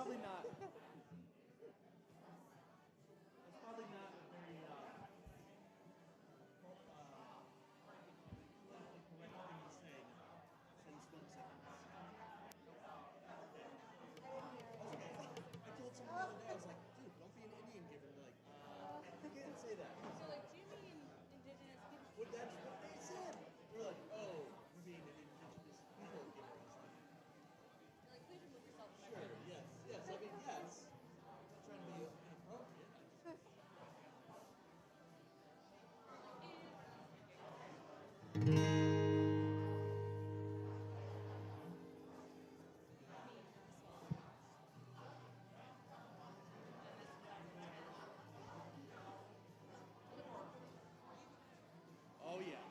probably not. It's probably not a very correct thing to say. Since 1 second. I told someone the other day, I was like, dude, don't be an Indian giver. They're like, you can't say that. So, like, do you mean indigenous people? Well, that's what they said. They're like, oh, you're being an indigenous people giver. You're like, please remove yourself from my Sure, presence. yes. I mean, yes. I'm trying to be inappropriate. Oh, yeah.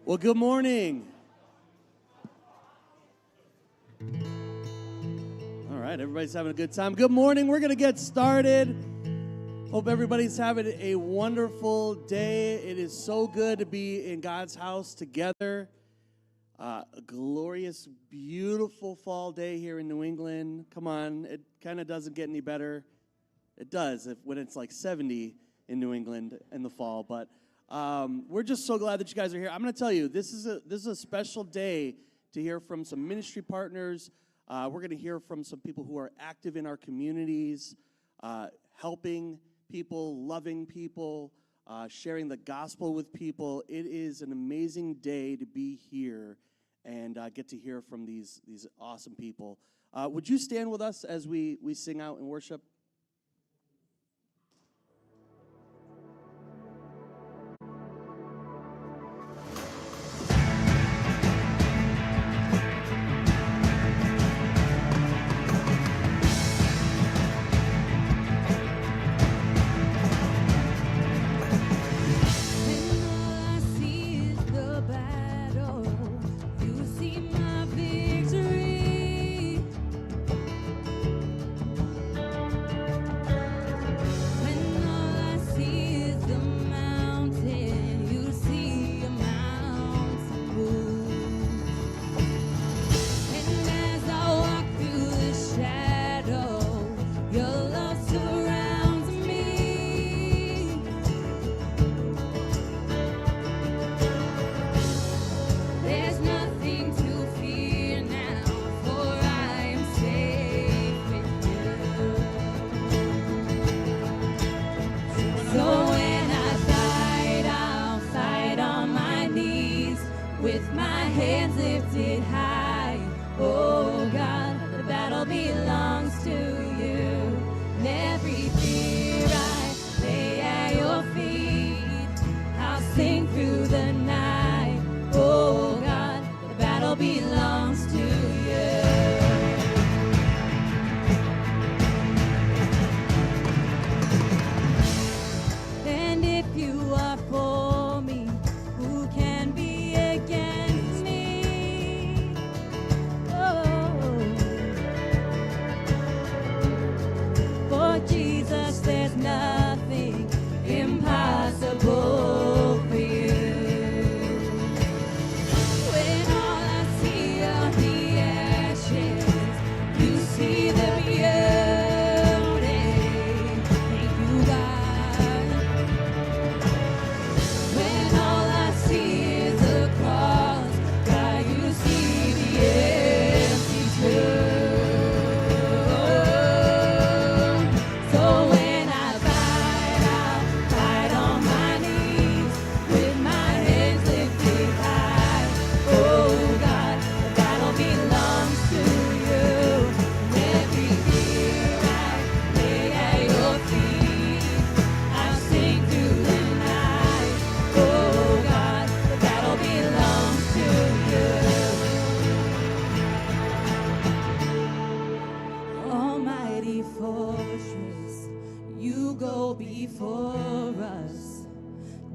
Well, good morning. All right, everybody's having a good time. Good morning. We're going to get started. Hope everybody's having a wonderful day. It is so good to be in God's house together. A glorious, beautiful fall day here in New England. Come on, it kind of doesn't get any better. It does when it's like 70 in New England in the fall, but we're just so glad that you guys are here. I'm going to tell you, this is a special day to hear from some ministry partners. We're going to hear from some people who are active in our communities, helping people, loving people, sharing the gospel with people. It is an amazing day to be here and get to hear from these awesome people. Would you stand with us as we sing out and worship?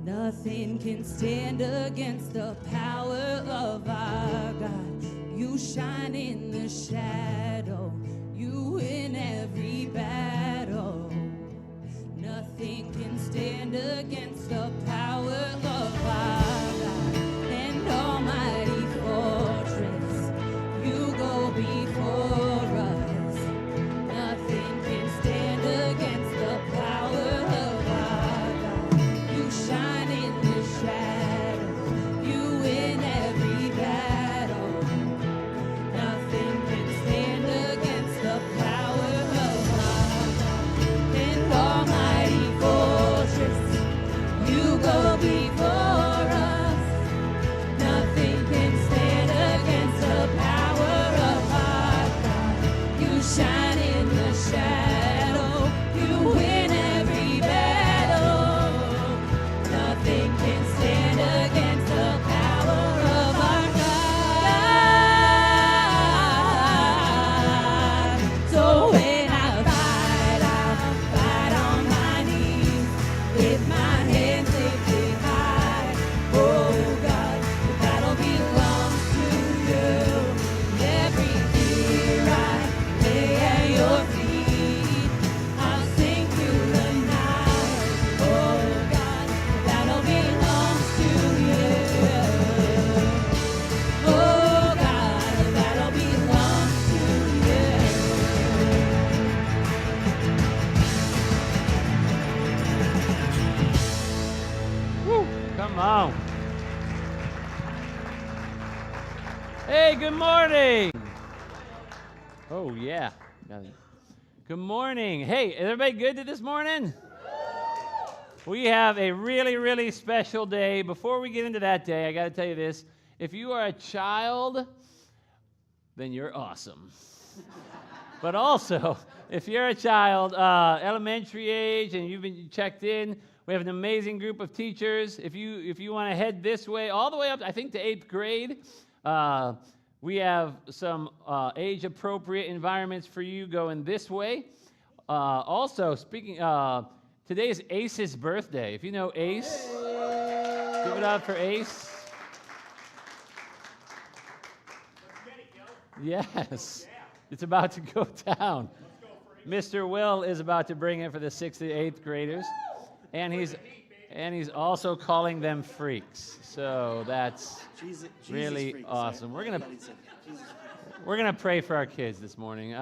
Nothing can stand against the power of our God. You shine in the shadow. You win every battle. Nothing can stand against the power of our God. And all Come on. Hey, good morning. Oh, yeah. Got it. Good morning. Hey, is everybody good this morning? We have a really, really special day. Before we get into that day, I got to tell you this. If you are a child, then you're awesome. But also, if you're a child, elementary age, and you've been checked in, we have an amazing group of teachers. If you want to head this way, all the way up, I think, to 8th grade, we have some age-appropriate environments for you going this way. Also, speaking, today is Ace's birthday. If you know Ace, give it up for Ace. Yes, it's about to go down. Mr. Will is about to bring it for the 6th and 8th graders, and he's also calling them freaks. So that's Jesus really freaks, awesome. right? We're gonna pray for our kids this morning.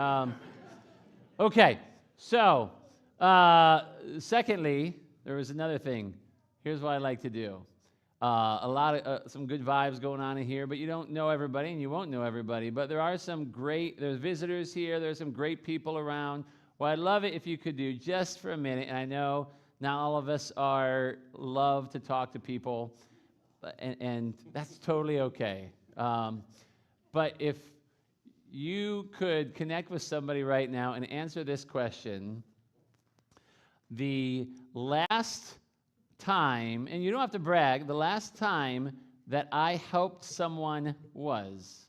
Okay, so secondly, there was another thing. Here's what I like to do. A lot of some good vibes going on in here, but you don't know everybody, and you won't know everybody. But there's visitors here. There's some great people around. Well, I'd love it if you could do just for a minute. And I know not all of us love to talk to people, and that's totally okay. But if you could connect with somebody right now and answer this question: the last time, and you don't have to brag, the last time that I helped someone was.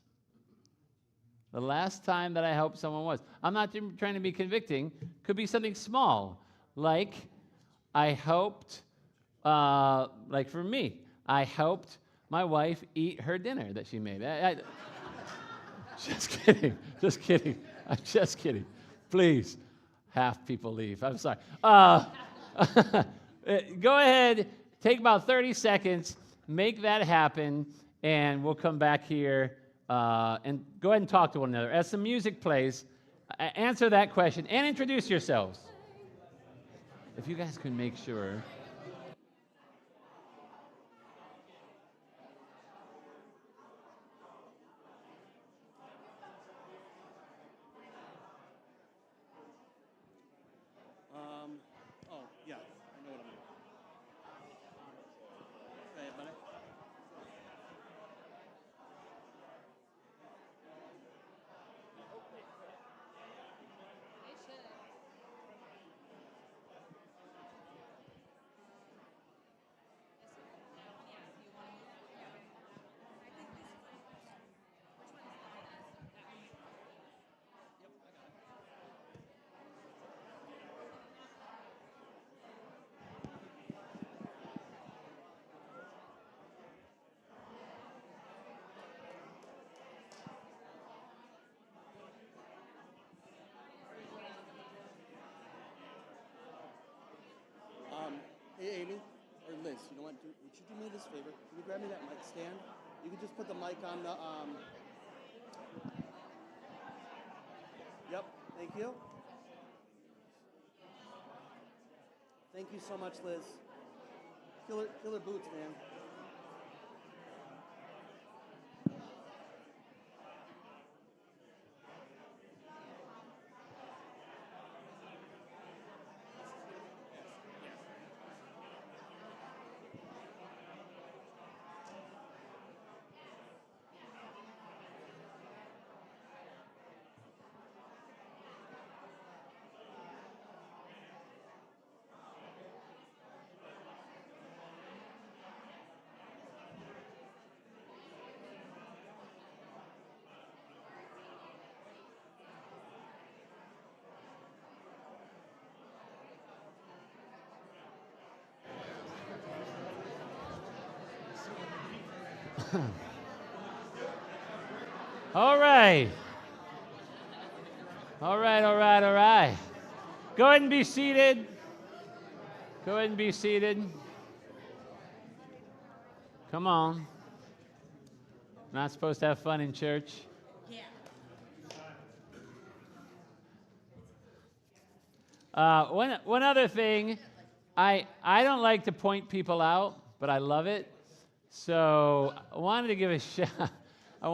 The last time that I helped someone was. I'm not trying to be convicting. Could be something small, like I helped, like for me, I helped my wife eat her dinner that she made. Just kidding. Just kidding. I'm just kidding. Please, half people leave. I'm sorry. Go ahead, take about 30 seconds, make that happen, and we'll come back here and go ahead and talk to one another. As the music plays, answer that question and introduce yourselves. If you guys can make sure. Oh, yeah, I know what I'm doing. Go ahead, buddy. They should. Hey, Amy, or Liz, you know what? Would you do me this favor? Can you grab me that mic stand? You can just put the mic on the, Yep, thank you. Thank you so much, Liz. Killer boots, man. All right. All right. Go ahead and be seated. Go ahead and be seated. Come on. Not supposed to have fun in church. One other thing, I don't like to point people out. but I love it. So I wanted to give a shout. I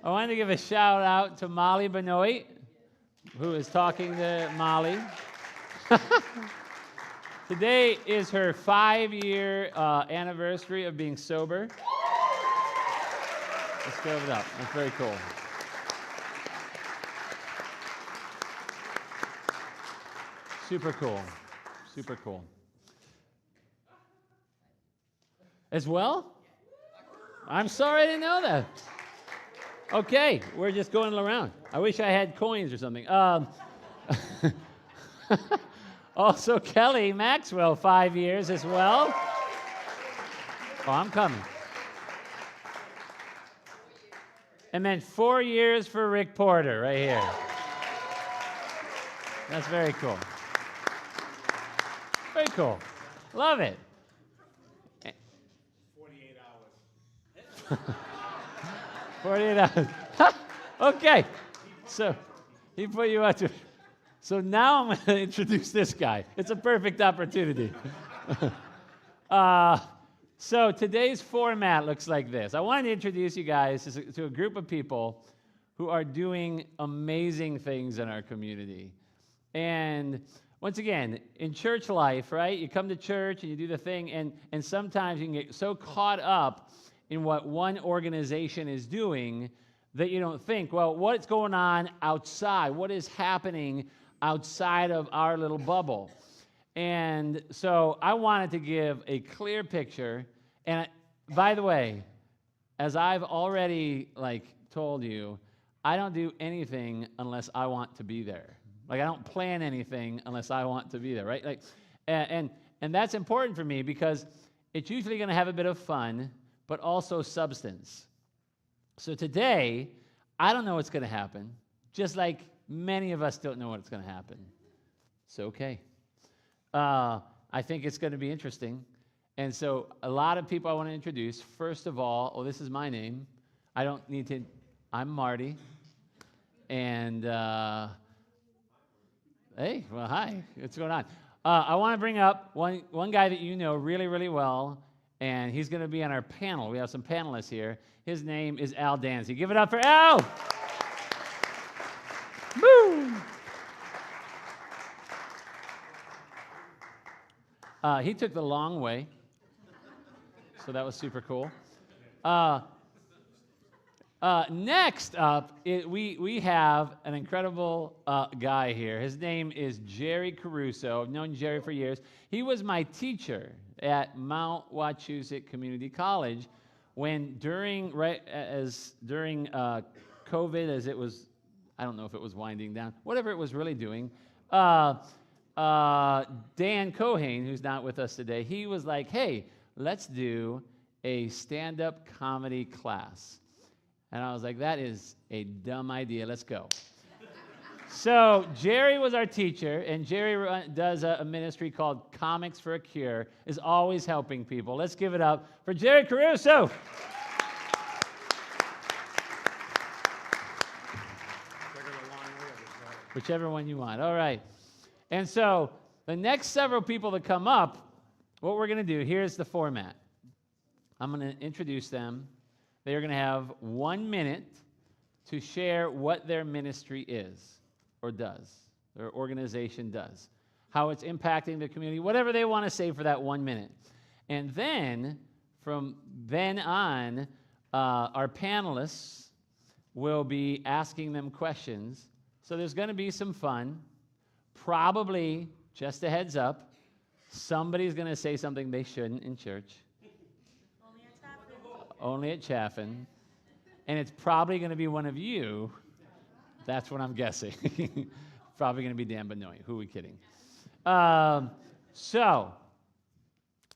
wanted to give a shout out to Molly Benoit, who is talking to Molly. Today is her 5-year anniversary of being sober. Let's give it up. That's very cool. Super cool. Super cool. As well? I'm sorry I didn't know that. Okay, we're just going around. I wish I had coins or something. Also, Kelly Maxwell, 5 years as well. Oh, I'm coming. And then 4 years for Rick Porter right here. That's very cool. Very cool. Love it. 48 hours. 48 hours. Okay. So he put you out to. So now I'm going to introduce this guy. It's a perfect opportunity. So today's format looks like this. I wanted to introduce you guys to a group of people who are doing amazing things in our community. And once again, in church life, right? You come to church and you do the thing, and sometimes you can get so caught up in what one organization is doing that you don't think, well, what's going on outside? What is happening outside of our little bubble? And so I wanted to give a clear picture. And by the way, as I've already told you, I don't do anything unless I want to be there. I don't plan anything unless I want to be there, right? And that's important for me because it's usually going to have a bit of fun, but also substance. So today, I don't know what's going to happen, just like many of us don't know what's going to happen. It's okay. I think it's going to be interesting. And so a lot of people I want to introduce. First of all, this is my name. I don't need to. I'm Marty. And hey, well, hi. What's going on? I want to bring up one guy that you know really, really well, and he's going to be on our panel. We have some panelists here. His name is Al Danzy. Give it up for Al! Woo! He took the long way, so that was super cool. Next up, we have an incredible guy here. His name is Jerry Caruso. I've known Jerry for years. He was my teacher at Mount Wachusett Community College when during COVID, as it was, I don't know if it was winding down, whatever it was really doing, Dan Cohane, who's not with us today, he was like, hey, let's do a stand-up comedy class. And I was like, that is a dumb idea. Let's go. So Jerry was our teacher, and Jerry does a ministry called Comics for a Cure, is always helping people. Let's give it up for Jerry Caruso. Whichever one you want. All right. And so the next several people that come up, what we're going to do, here's the format. I'm going to introduce them. They are going to have 1 minute to share what their ministry is or does, their organization does, how it's impacting the community, whatever they want to say for that 1 minute. And then, from then on, our panelists will be asking them questions. So there's going to be some fun. Probably, just a heads up, somebody's going to say something they shouldn't in church. Only at Chaffin. And it's probably going to be one of you. That's what I'm guessing. Probably going to be Dan Benoit. Who are we kidding? So,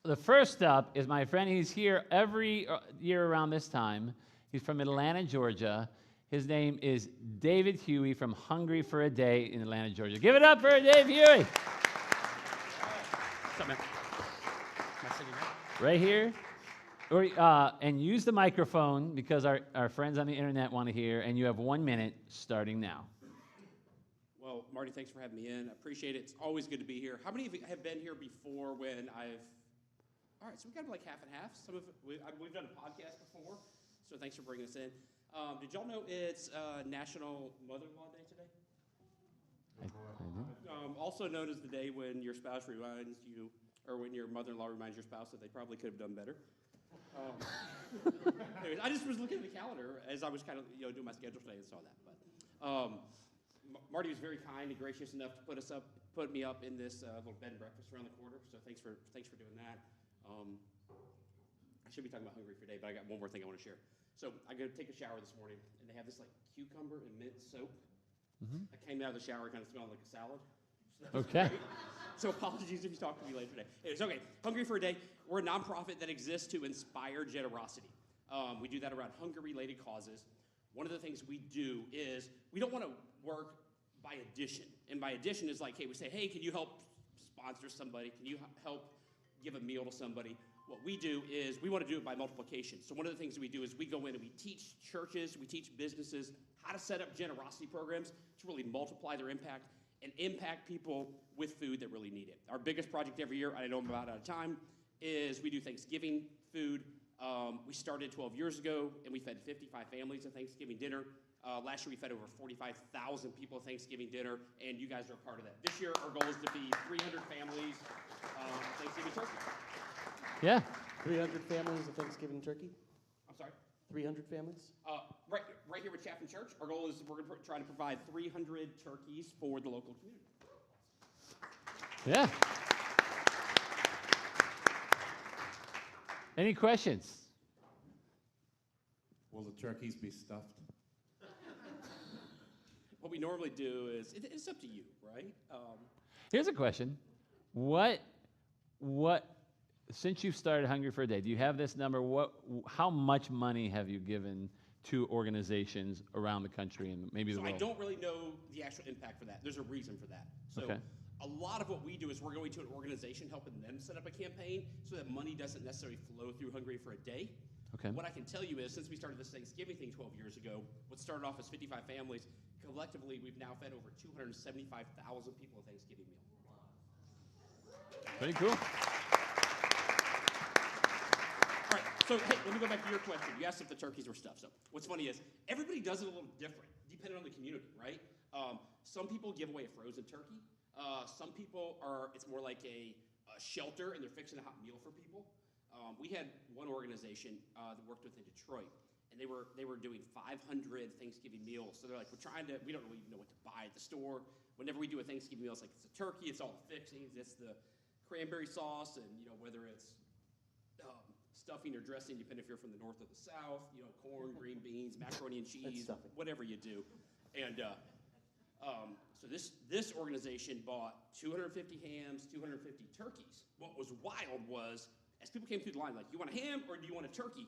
the first up is my friend. He's here every year around this time. He's from Atlanta, Georgia. His name is David Huey from Hungry for a Day in Atlanta, Georgia. Give it up for Dave Huey. What's up, man? Am I sitting there? Right here. Or, and use the microphone because our friends on the internet want to hear, and you have 1 minute starting now. Well, Marty, thanks for having me in. I appreciate it. It's always good to be here. How many of you have been here before when I've... All right, so we got like half and half. Some of we've done a podcast before, so thanks for bringing us in. Did y'all know it's National Mother-in-Law Day today? Also known as the day when your spouse reminds you, or when your mother-in-law reminds your spouse that they probably could have done better. Anyways, I just was looking at the calendar as I was kind of doing my schedule today and saw that. But Marty was very kind and gracious enough to put me up in this little bed and breakfast around the corner. So thanks for doing that. I should be talking about Hungry for Day, but I got one more thing I want to share. So I go take a shower this morning, and they have this like cucumber and mint soap. Mm-hmm. I came out of the shower kind of smelling like a salad. So okay. Great. So apologies if you talk to me later today. It's okay. Hungry for a Day. We're a nonprofit that exists to inspire generosity. We do that around hunger-related causes. One of the things we do is we don't want to work by addition. And by addition is like, hey, we say, hey, can you help sponsor somebody? Can you help give a meal to somebody? What we do is we want to do it by multiplication. So one of the things we do is we go in and we teach churches, we teach businesses how to set up generosity programs to really multiply their impact and impact people with food that really need it. Our biggest project every year, I know I'm about out of time, is we do Thanksgiving food. We started 12 years ago, and we fed 55 families a Thanksgiving dinner. Last year, we fed over 45,000 people a Thanksgiving dinner, and you guys are a part of that. This year, our goal is to feed 300 families Thanksgiving turkey. Yeah. 300 families of Thanksgiving turkey? I'm sorry? 300 families? Right here with Chaffin Church, our goal is we're going to try to provide 300 turkeys for the local community. Yeah. Any questions? Will the turkeys be stuffed? What we normally do is, it's up to you, right? Here's a question. Since you've started Hungry for a Day, do you have this number? How much money have you given to organizations around the country and maybe the world? I don't really know the actual impact for that. There's a reason for that. So okay. A lot of what we do is we're going to an organization, helping them set up a campaign so that money doesn't necessarily flow through Hungry for a Day. Okay. What I can tell you is, since we started this Thanksgiving thing 12 years ago, what started off as 55 families, collectively we've now fed over 275,000 people a Thanksgiving meal. Pretty cool. All right, so hey, let me go back to your question. You asked if the turkeys were stuffed. So what's funny is everybody does it a little different, depending on the community, right? Some people give away a frozen turkey. Some people it's more like a shelter, and they're fixing a hot meal for people. We had one organization that worked with in Detroit, and they were doing 500 Thanksgiving meals. So they're like, we don't even know what to buy at the store. Whenever we do a Thanksgiving meal, it's like it's a turkey, it's all the fixings, it's the cranberry sauce, and whether it's stuffing or dressing, depending if you're from the north or the south, corn, green beans, macaroni and cheese, whatever you do. And so this organization bought 250 hams, 250 turkeys. What was wild was, as people came through the line, like, you want a ham or do you want a turkey?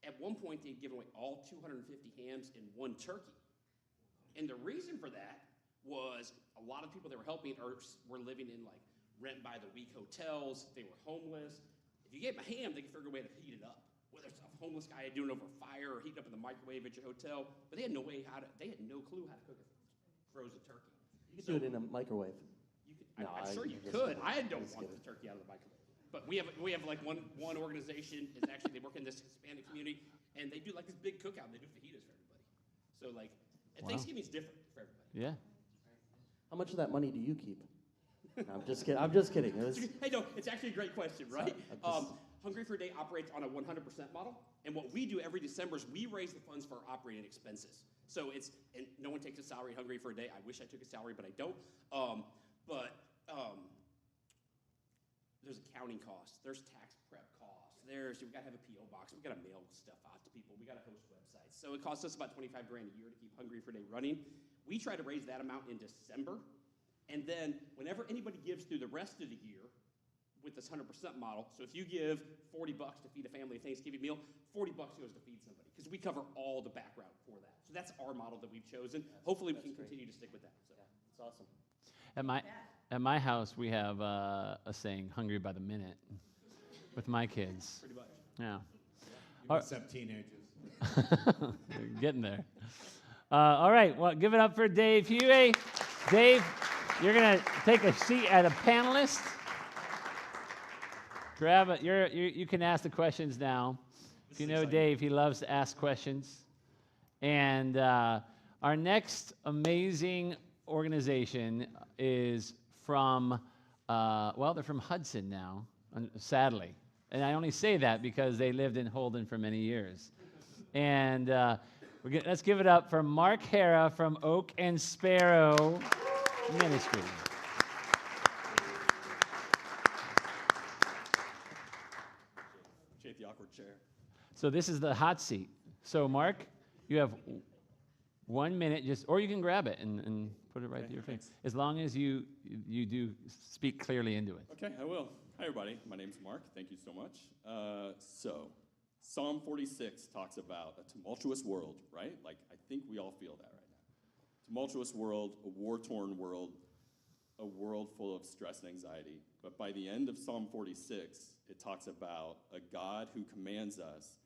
At one point, they'd given away all 250 hams and one turkey. And the reason for that was a lot of people that were helping were living in like rent-by-the-week hotels. They were homeless. If you gave them a ham, they could figure a way to heat it up. Whether it's a homeless guy doing it over fire or heating up in the microwave at your hotel, but they had no clue how to cook a frozen turkey. You could do it in a microwave. I'm sure you could. I don't want the turkey out of the microwave. But we have like one organization is actually, they work in this Hispanic community, and they do like this big cookout, and they do fajitas for everybody. So like, Thanksgiving's different for everybody. Yeah. How much of that money do you keep? No, I'm just kidding. I'm just kidding. Hey, no, it's actually a great question, right? Hungry for a Day operates on a 100% model, and what we do every December is we raise the funds for our operating expenses. So and no one takes a salary Hungry for a Day. I wish I took a salary, but I don't. There's accounting costs. There's tax prep costs. We got to have a P.O. box. We got to mail stuff out to people. We got to host websites. So it costs us about $25,000 a year to keep Hungry for a Day running. We try to raise that amount in December. And then whenever anybody gives through the rest of the year with this 100% model, so if you give $40 to feed a family a Thanksgiving meal, $40 goes to feed somebody because we cover all the background for that. So that's our model that we've chosen. Hopefully we can continue to stick with that. So. Yeah, it's awesome. At my house, we have a saying, hungry by the minute, with my kids. Pretty much. Yeah. You must have teenagers. Getting there. All right, well, give it up for Dave Huey. Dave, you're going to take a seat as a panelist. Grab it. You can ask the questions now. If you know Dave, he loves to ask questions. And our next amazing organization is from, they're from Hudson now, sadly. And I only say that because they lived in Holden for many years. And let's give it up for Mark Hara from Oak and Sparrow Ministry. Appreciate the awkward chair. So this is the hot seat. So Mark, you have 1 minute, or you can grab it and put it right to your face, as long as you do speak clearly into it. Okay, I will. Hi, everybody. My name's Mark. Thank you so much. So Psalm 46 talks about a tumultuous world, right? Like, I think we all feel that right now. Tumultuous world, a war-torn world, a world full of stress and anxiety. But by the end of Psalm 46, it talks about a God who commands us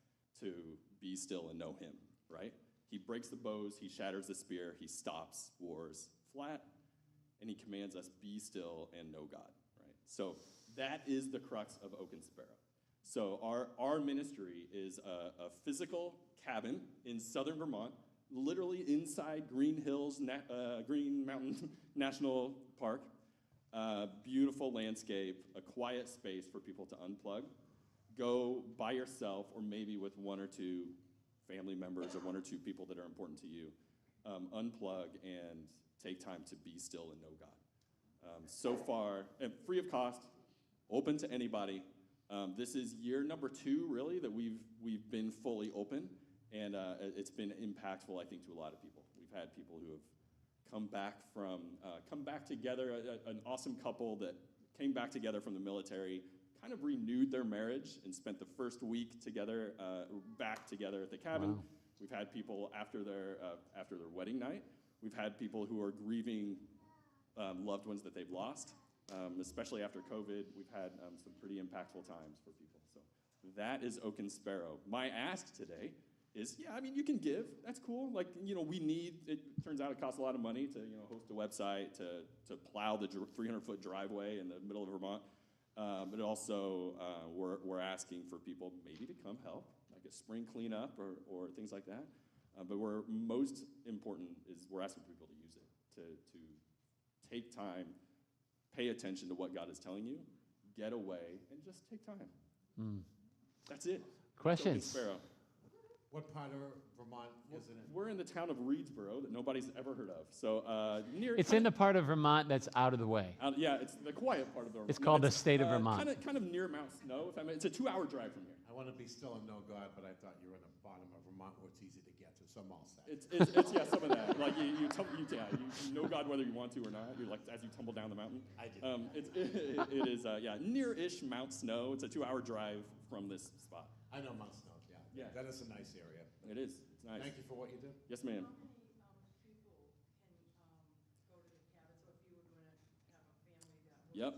to be still and know him, right? He breaks the bows, he shatters the spear, he stops wars flat, and he commands us be still and know God, right? So that is the crux of Oak and Sparrow. So our ministry is a physical cabin in southern Vermont, literally inside Green Hills, Green Mountain National Park. Beautiful landscape, a quiet space for people to unplug. Go by yourself or maybe with one or two family members or one or two people that are important to you. Unplug and take time to be still and know God. So far, and free of cost, open to anybody. This is year number 2, really, that we've been fully open, and it's been impactful, I think, to a lot of people. We've had people who have come back together, an awesome couple that came back together from the military, kind of renewed their marriage and spent the first week together, back together at the cabin. Wow. We've had people after their wedding night. We've had people who are grieving loved ones that they've lost. Especially after COVID, we've had some pretty impactful times for people. So that is Oak and Sparrow. My ask today is, you can give. That's cool. Like, it turns out it costs a lot of money to, host a website, to plow the 300-foot driveway in the middle of Vermont. But also, we're asking for people maybe to come help, like a spring cleanup or things like that. But most important is we're asking people to use it, to take time, pay attention to what God is telling you, get away, and just take time. That's it. Questions? Sparrow. What part of Vermont is it in? We're in the town of Reedsboro that nobody's ever heard of. So near. It's in the part of Vermont that's out of the way. It's the quiet part of the. It's called the state of Vermont. Kind of near Mount Snow. It's a 2-hour drive from here. I want to be still and know God, but I thought you were in the bottom of Vermont where it's easy to get to. So I'm all set. It's some of that. Like you know God whether you want to or not. You're like as you tumble down the mountain. I did. It is near-ish Mount Snow. It's a 2-hour drive from this spot. I know Mount Snow. Yeah. That is a nice area. It is. It's nice. Thank you for what you do. Yes, ma'am. How many people can go to the cabin? So if you were going to have a family that was Yep.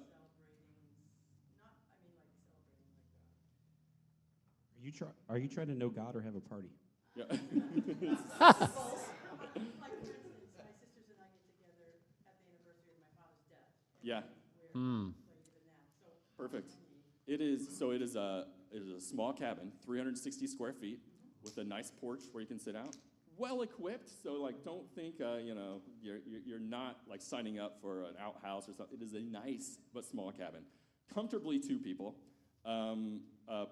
Are you trying to know God or have a party? Yeah. Like, for instance, my sisters and I get together at the anniversary of my father's death. Yeah. Perfect. It is a small cabin, 360 square feet, with a nice porch where you can sit out. Well equipped, so don't think you're not like signing up for an outhouse or something. It is a nice but small cabin, comfortably 2 people,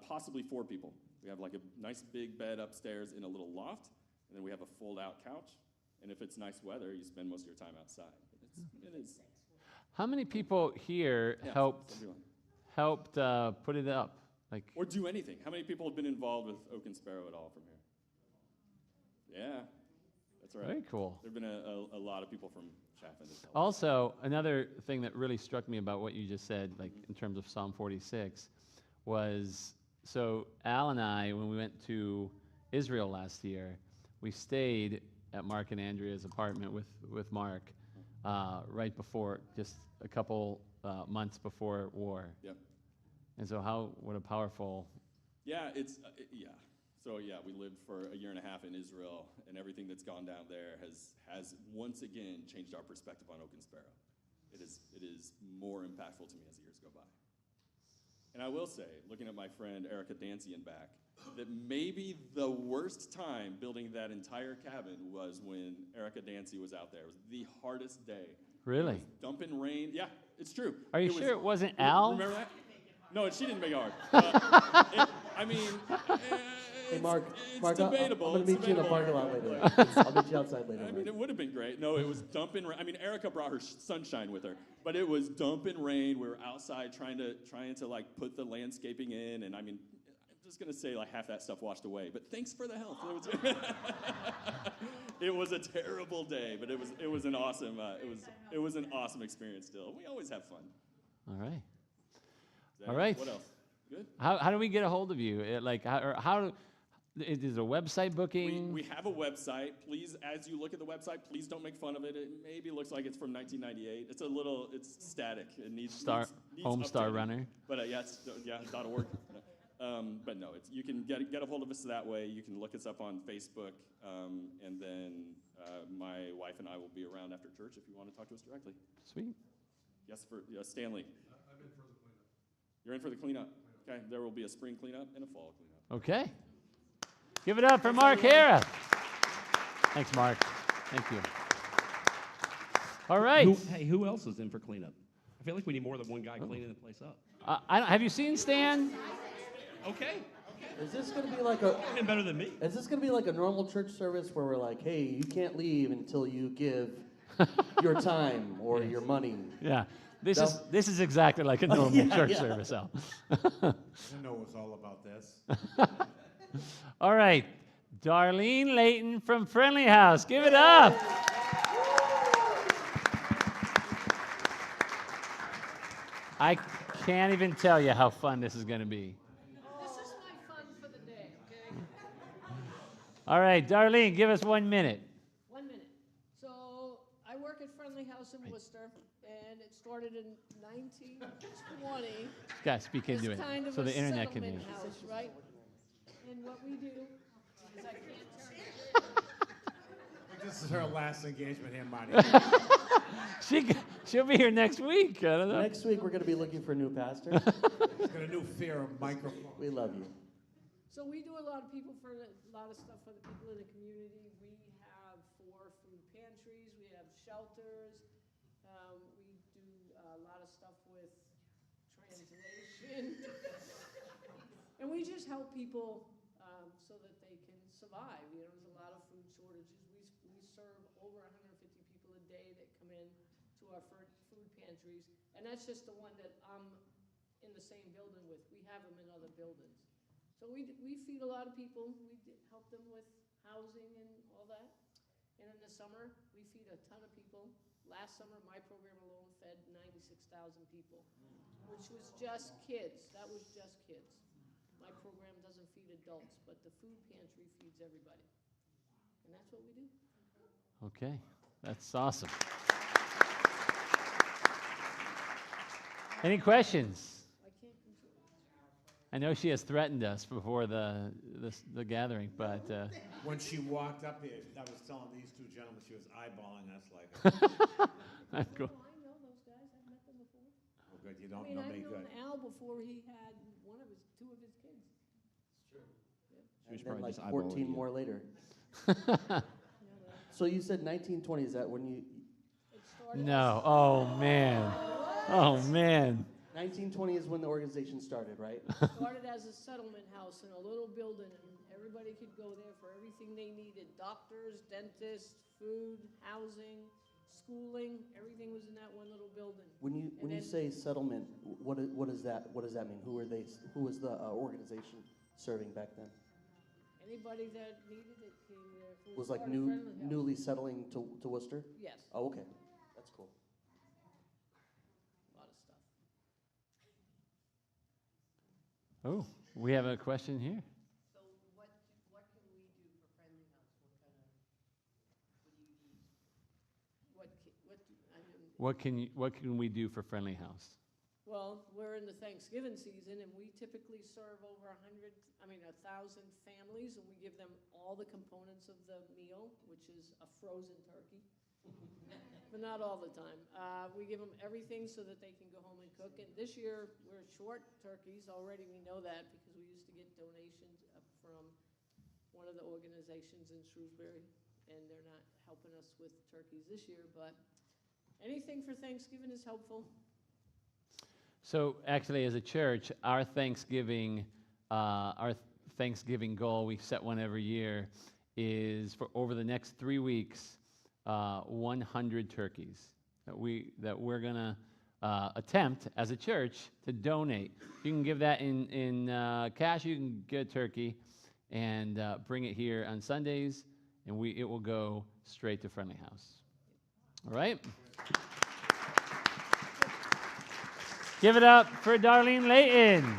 possibly 4 people. We have like a nice big bed upstairs in a little loft, and then we have a fold-out couch. And if it's nice weather, you spend most of your time outside. It is. How many people here helped put it up? Or do anything. How many people have been involved with Oak and Sparrow at all from here? Yeah, that's right. Very cool. There have been a lot of people from Chaffin. Also, another thing that really struck me about what you just said, in terms of Psalm 46, was, so Al and I, when we went to Israel last year, we stayed at Mark and Andrea's apartment with Mark right before, just a couple months before war. Yep. And so what a powerful... Yeah, So yeah, we lived for a year and a half in Israel, and everything that's gone down there has once again changed our perspective on Oak and Sparrow. It is more impactful to me as the years go by. And I will say, looking at my friend Erica Dancy in back, that maybe the worst time building that entire cabin was when Erica Dancy was out there. It was the hardest day. Really? It was dumping rain. Yeah, it's true. Are you sure it wasn't Al? Remember that? No, she didn't make it hard. I mean, Hey, Mark, it's debatable. I'm going to meet you in the parking lot later. I'll meet you outside later. I mean, it would have been great. No, it was dumping rain. I mean, Erica brought her sunshine with her, but it was dumping rain. We were outside trying to like put the landscaping in, and I mean, I'm just gonna say like half that stuff washed away. But thanks for the help. It was a terrible day, but it was an awesome it was an awesome experience. Still, we always have fun. All right. All right. What else? Good. How do we get a hold of you? How is a website booking? We have a website. Please, as you look at the website, please don't make fun of it. It maybe looks like it's from 1998. It's static. It needs Homestar updating. Runner. But .org. But no, you can get a hold of us that way. You can look us up on Facebook, and then my wife and I will be around after church if you want to talk to us directly. Sweet. Yes, Stanley. I'm in for the cleanup. You're in for the cleanup. Okay, there will be a spring cleanup and a fall cleanup. Okay. Give it up for Mark Hara. Thanks, Mark. Thank you. All right. Who else is in for cleanup? I feel like we need more than one guy cleaning the place up. Have you seen Stan? Okay. Is this going to be like a? You're better than me. Is this going to be like a normal church service where we're like, hey, you can't leave until you give your time or your money? Yeah. This is exactly like a normal church service, Al. I didn't know it was all about this. All right. Darlene Layton from Friendly House. Give it up. I can't even tell you how fun this is going to be. This is my fun for the day, okay? All right, Darlene, give us 1 minute. 1 minute. So I work at Friendly House in Worcester, and it started in 1920. Got to speak into It's it kind of so a the internet can hear. settlement house, right? And what we do is I can't turn it. This is her last engagement here, Marty. She'll be here next week. I don't know. Next week, we're going to be looking for a new pastor. She's got a new fear of microphone. We love you. So we do a lot of stuff for the people in the community. We have 4 food pantries. We have shelters. We do a lot of stuff with translation. And we just help people so that they can survive. You know, there's a lot of food shortages. We serve over 150 people a day that come in to our food pantries. And that's just the one that I'm in the same building with. We have them in other buildings. So we feed a lot of people. We help them with housing and all that. And in the summer, we feed a ton of people. Last summer, my program alone fed 96,000 people, which was just kids. That was just kids. My program doesn't feed adults, but the food pantry feeds everybody. And that's what we do. Okay, that's awesome. Any questions? I can't control it. I know she has threatened us before the gathering, but When she walked up here, I was telling these two gentlemen, she was eyeballing us like, I'm cool. Oh, I know those guys. I've met them before. oh, good, you I don't mean, know I've me known good. Al before he had two of his kids. She was And then probably like just eyeballing 14 you. more later. You know that. So you said 1920. Is that when you? It started No. Oh man. Oh man. 1920 is when the organization started, right? started as a settlement house in a little building, and everybody could go there for everything they needed: doctors, dentists, food, housing, schooling. Everything was in that one little building. When you then- say settlement, what does that mean? Who are they? Who was the organization serving back then? Anybody that needed it came there. Who Was like part of Friendly House. newly settling to Worcester? Yes, Oh, okay, that's cool. a lot of stuff. Oh, we have a question here. So what can we do for Friendly House? What do you need? What can we do for Friendly House? Well, we're in the Thanksgiving season, and we typically serve over 1,000 families, and we give them all the components of the meal, which is a frozen turkey. But not all the time. We give them everything so that they can go home and cook. And this year, we're short turkeys already. We know that because we used to get donations from one of the organizations in Shrewsbury, and they're not helping us with turkeys this year. But anything for Thanksgiving is helpful. So actually, as a church, our Thanksgiving goal, we set one every year, is for over the next 3 weeks, 100 turkeys that we're gonna attempt as a church to donate. You can give that in cash. You can get a turkey and bring it here on Sundays, and it will go straight to Friendly House. All right. Give it up for Darlene Layton.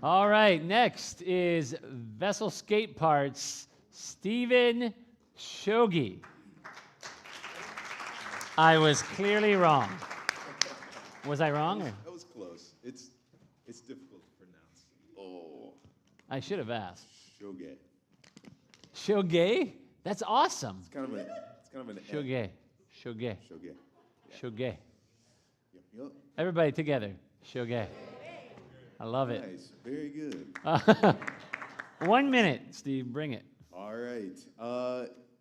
All right, next is Vessel Skate Parts, Stephen Shogi. I was clearly wrong. Was I wrong? That was close. It's difficult to pronounce. Oh. I should have asked. Shoge. Shoge? That's awesome. It's kind of an Shoge. Shoge. Shoge. Shoge. Yep. Everybody together. Shoge. I love it. Nice. Very good. 1 minute, Steve. Bring it. All right.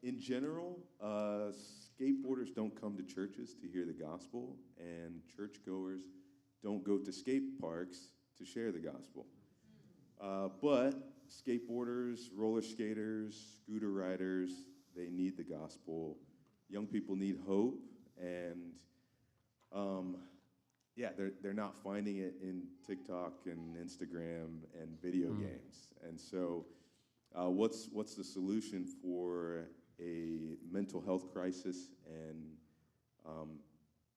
In general, skateboarders don't come to churches to hear the gospel, and churchgoers don't go to skate parks to share the gospel. But skateboarders, roller skaters, scooter riders, they need the gospel. Young people need hope, and they're not finding it in TikTok and Instagram and video games. And so what's the solution for a mental health crisis and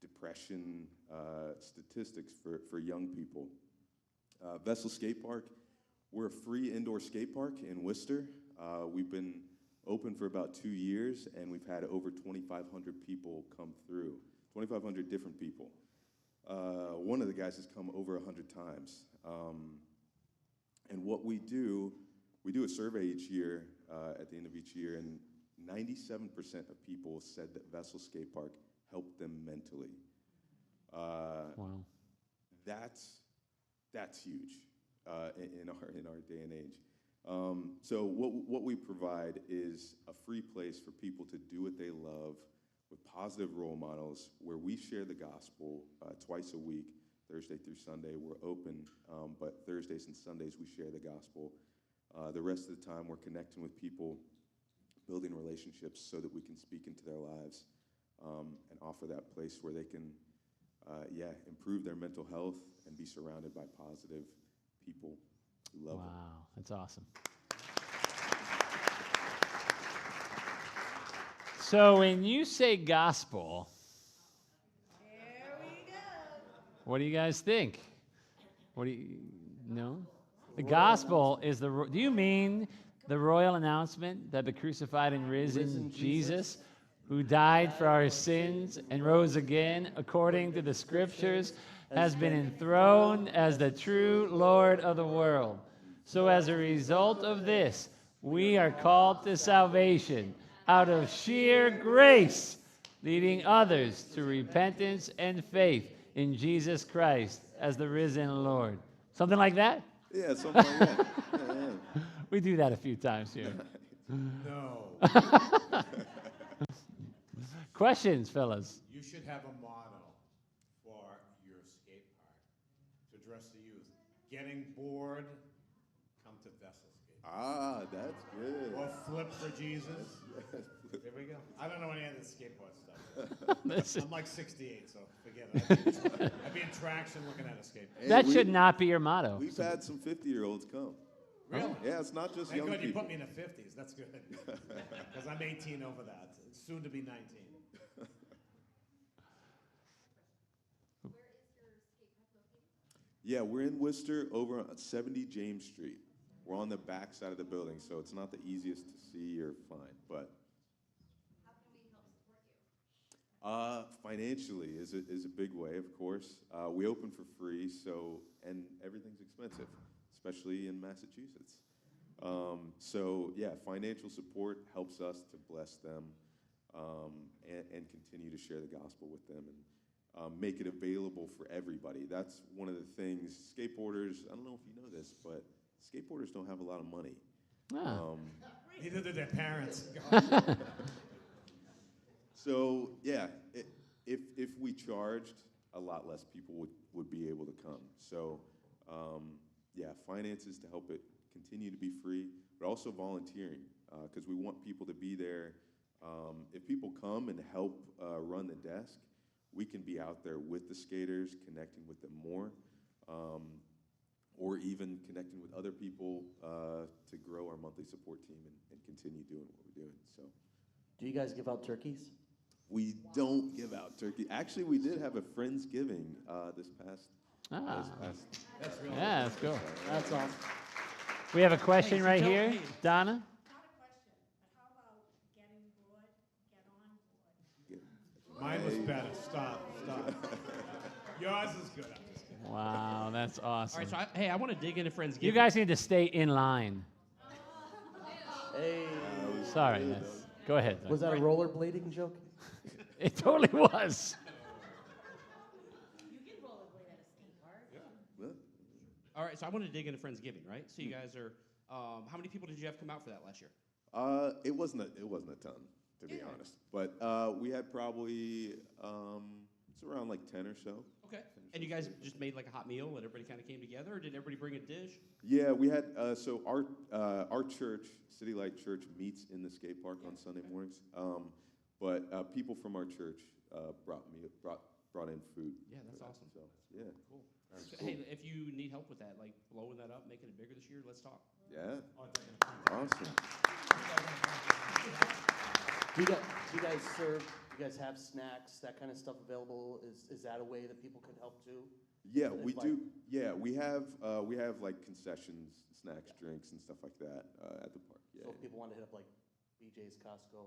depression statistics for young people? Vessel Skate Park, we're a free indoor skate park in Worcester. We've been open for about 2 years, and we've had over 2,500 people come through, 2,500 different people. One of the guys has come over 100 times. And what we do a survey each year, at the end of each year, and 97% of people said that Vessel Skate Park helped them mentally. Wow. That's huge in our day and age. So what we provide is a free place for people to do what they love with positive role models, where we share the gospel twice a week, Thursday through Sunday. We're open, but Thursdays and Sundays we share the gospel. The rest of the time we're connecting with people, building relationships so that we can speak into their lives and offer that place where they can improve their mental health and be surrounded by positive people who love them. Wow, that's awesome. So when you say gospel, Here we go. what do you guys think? What do you know? The gospel is do you mean the royal announcement that the crucified and risen Jesus, who died for our sins and rose again according to the scriptures, has been enthroned as the true Lord of the world. So as a result of this, we are called to salvation out of sheer grace, leading others to repentance and faith in Jesus Christ as the risen Lord. Something like that? Yeah, something like that. Yeah. We do that a few times here. No. Questions, fellas? You should have a motto for your skate park to address the youth. Getting bored, come to Vessel Skate. Ah, that's good. Or flip for Jesus. There we go. I don't know any of the skateboard stuff. I'm like 68, so forget it. I'd be in traction looking at a skateboard. Hey, That should not be your motto. We've had some 50-year-olds come. Really? Yeah, it's not just Thank young God you people. put me in the 50s. That's good. Because I'm 18 over that. Soon to be 19. Yeah, we're in Worcester over on 70 James Street. We're on the back side of the building, so it's not the easiest to see or find, but Financially is a big way, of course. We open for free, and everything's expensive, especially in Massachusetts. So yeah, financial support helps us to bless them and continue to share the gospel with them and make it available for everybody. That's one of the things. Skateboarders, I don't know if you know this, but skateboarders don't have a lot of money. Neither do their parents. So yeah, if we charged, a lot less people would be able to come. So yeah, finances to help it continue to be free, but also volunteering, because we want people to be there. If people come and help run the desk, we can be out there with the skaters, connecting with them more, or even connecting with other people to grow our monthly support team and continue doing what we're doing. So, Do you guys give out turkeys? we don't give out turkey. Actually, we did have a Friendsgiving this past. That's really Yeah, that's cool. That's awesome. We have a question Hey, right Joe, here. hey. Donna? Not a question, but how about getting bored, get on board? Mine was better. Stop. Yours is good. I'm just kidding. Wow, that's All awesome. right, so I want to dig into Friendsgiving. You guys need to stay in line. Hey, Sorry. Go ahead. Doug. was that a rollerblading joke? It totally was. You can rollerblade at a skate park. Well, All right, so I want to dig into Friendsgiving, right? So you guys are, how many people did you have come out for that last year? it wasn't a ton, to be honest. But we had probably it's around like 10 or so. Okay. And you guys just made like a hot meal and everybody kind of came together, or did everybody bring a dish? Yeah, we had so our church, City Light Church, meets in the skate park on Sunday mornings. But people from our church brought in food. Yeah, that's awesome. So yeah, Cool. That's So, cool. hey, if you need help with that, like blowing that up, making it bigger this year, let's talk. yeah, Oh, it's like a- awesome. Do you guys serve? Do you guys have snacks, that kind of stuff available? Is that a way that people can help too? Yeah, If we like- do. Yeah, we have like concessions, snacks, drinks, and stuff like that at the park. Yeah. So if people want to hit up like BJ's, Costco.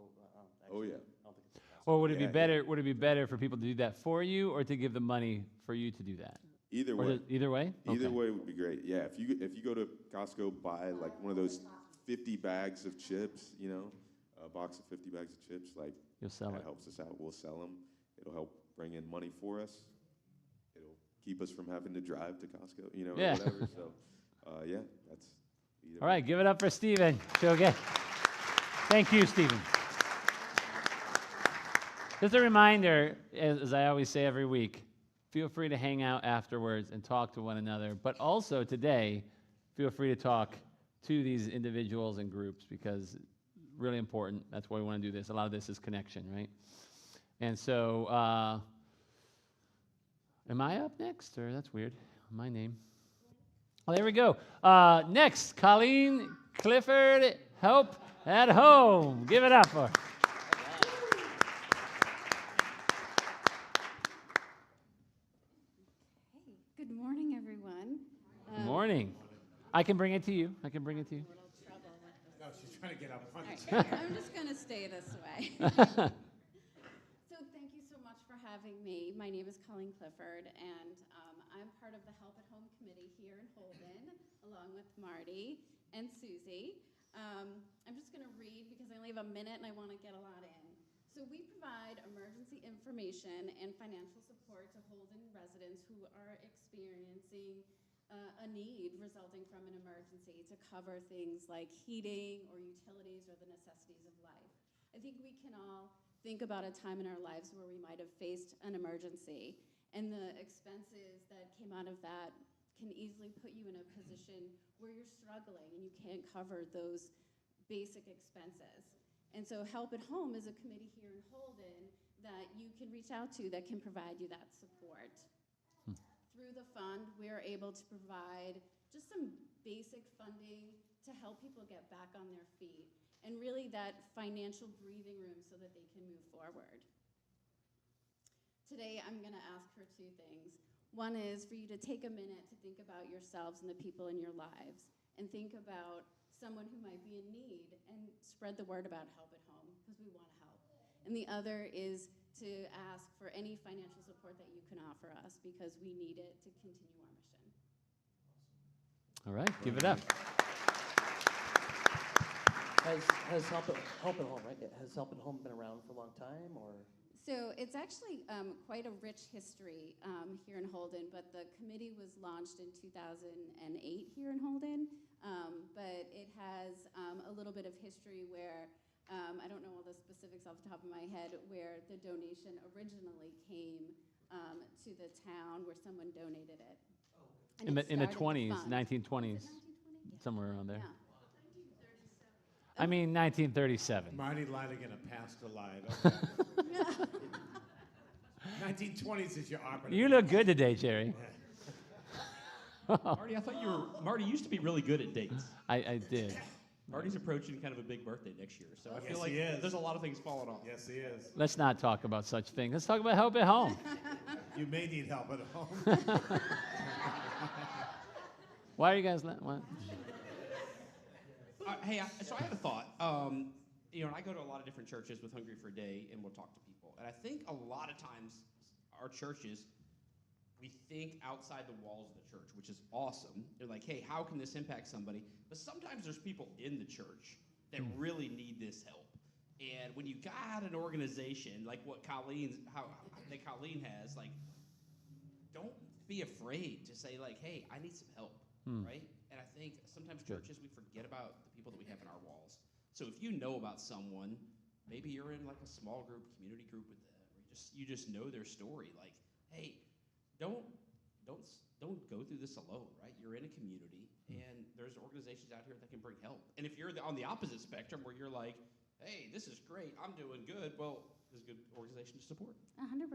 Oh, yeah. I don't think it's Costco. Or would it be Yeah. better? Would it be better for people to do that for you, or to give the money for you to do that? Either Or way. either way. Either Okay. way would be great. Yeah, if you go to Costco, buy like one of those 50 bags of chips, a box of 50 bags of chips, like You'll sell that it. helps us out. We'll sell them. It'll help bring in money for us. It'll keep us from having to drive to Costco, Yeah. or whatever. So, yeah, that's either All way. right, give it up for Stephen. Shoge. Thank you, Stephen. Just a reminder, as I always say every week, feel free to hang out afterwards and talk to one another. But also today, feel free to talk to these individuals and groups, because really important. That's why we want to do this. A lot of this is connection, right? And so, am I up next? Or that's weird. My name. Oh, there we go. Next, Colleen Clifford, Help at Home. Give it up for her. Hey, good morning, everyone. Good morning. I can bring it to you. I can bring it to you. A little trouble with this. No, she's trying to get up on All the right, chair. I'm just going to stay this way. So thank you so much for having me. My name is Colleen Clifford, and I'm part of the Help at Home committee here in Holden, along with Marty and Susie. I'm just going to read because I only have a minute and I want to get a lot in. So we provide emergency information and financial support to Holden residents who are experiencing a need resulting from an emergency to cover things like heating or utilities or the necessities of life. I think we can all think about a time in our lives where we might have faced an emergency, and the expenses that came out of that can easily put you in a position where you're struggling and you can't cover those basic expenses. And so Help at Home is a committee here in Holden that you can reach out to that can provide you that support. Through the fund, we are able to provide just some basic funding to help people get back on their feet, and really that financial breathing room so that they can move forward. Today, I'm going to ask for two things. One is for you to take a minute to think about yourselves and the people in your lives, and think about someone who might be in need, and spread the word about Help at Home, because we want to help. And the other is to ask for any financial support that you can offer us because we need it to continue our mission. All right, give it up. Has Help at Home, right? Has Help at Home been around for a long time, or? So it's actually quite a rich history here in Holden, but the committee was launched in 2008 here in Holden. But it has a little bit of history where, I don't know all the specifics off the top of my head, where the donation originally came to the town where someone donated it. In the 20s, fund. 1920s, Was it 1920? Yeah. somewhere around there. Yeah. I mean, 1937. Marty lied again, a pastor lied. Okay. 1920s is your operative. You look good today, Jerry. Marty, I thought Marty used to be really good at dates. I did. Marty's approaching kind of a big birthday next year, so I feel Yes, like he is. there's a lot of things falling off. Yes, he is. Let's not talk about such things. Let's talk about Help at Home. You may need help at home. Why are you guys? What? Hey, so I have a thought. And I go to a lot of different churches with Hungry for a Day, and we'll talk to people. And I think a lot of times our churches, we think outside the walls of the church, which is awesome. They're like, hey, how can this impact somebody? But sometimes there's people in the church that really need this help. And when you got an organization like what Colleen has, like, don't be afraid to say, like, hey, I need some help, right? And I think sometimes churches, we forget about the people that we have in our walls. So if you know about someone, maybe you're in like a small group, community group with them, or you just know their story. Like, hey, don't go through this alone, right? You're in a community, and there's organizations out here that can bring help. And if you're on the opposite spectrum, where you're like, hey, this is great, I'm doing good, well, there's a good organization to support. 100%.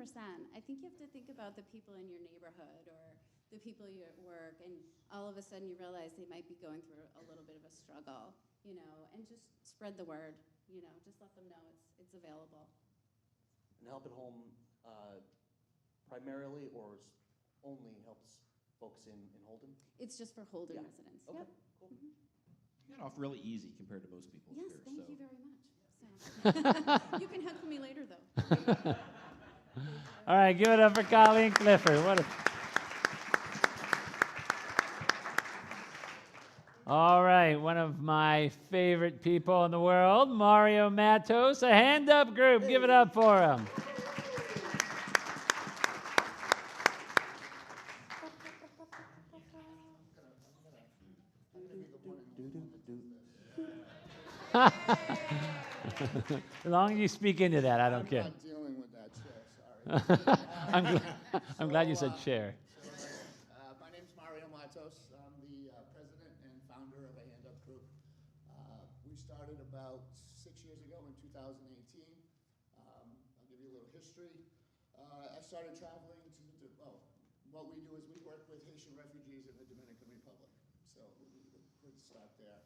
I think you have to think about the people in your neighborhood or the people you at work, and all of a sudden you realize they might be going through a little bit of a struggle, and just spread the word, just let them know it's available. And Help at Home primarily or only helps folks in Holden? It's just for Holden Yeah. residents. Okay, Yep. cool. You got off really easy compared to most people Yes, here. thank so. you very much. So. You can heckle me later, though. All right, give it up for Colleen Clifford. All right, one of my favorite people in the world, Mario Matos, a hand up group. Give it up for him. As long as you speak into that, I don't care. I'm not dealing with that chair, sorry. I'm glad you said chair. My name's Mario Matos. I'm the president and founder of a Hand Up Group. We started about 6 years ago in 2018. I'll give you a little history. I started traveling what we do is we work with Haitian refugees in the Dominican Republic. So we'd start there.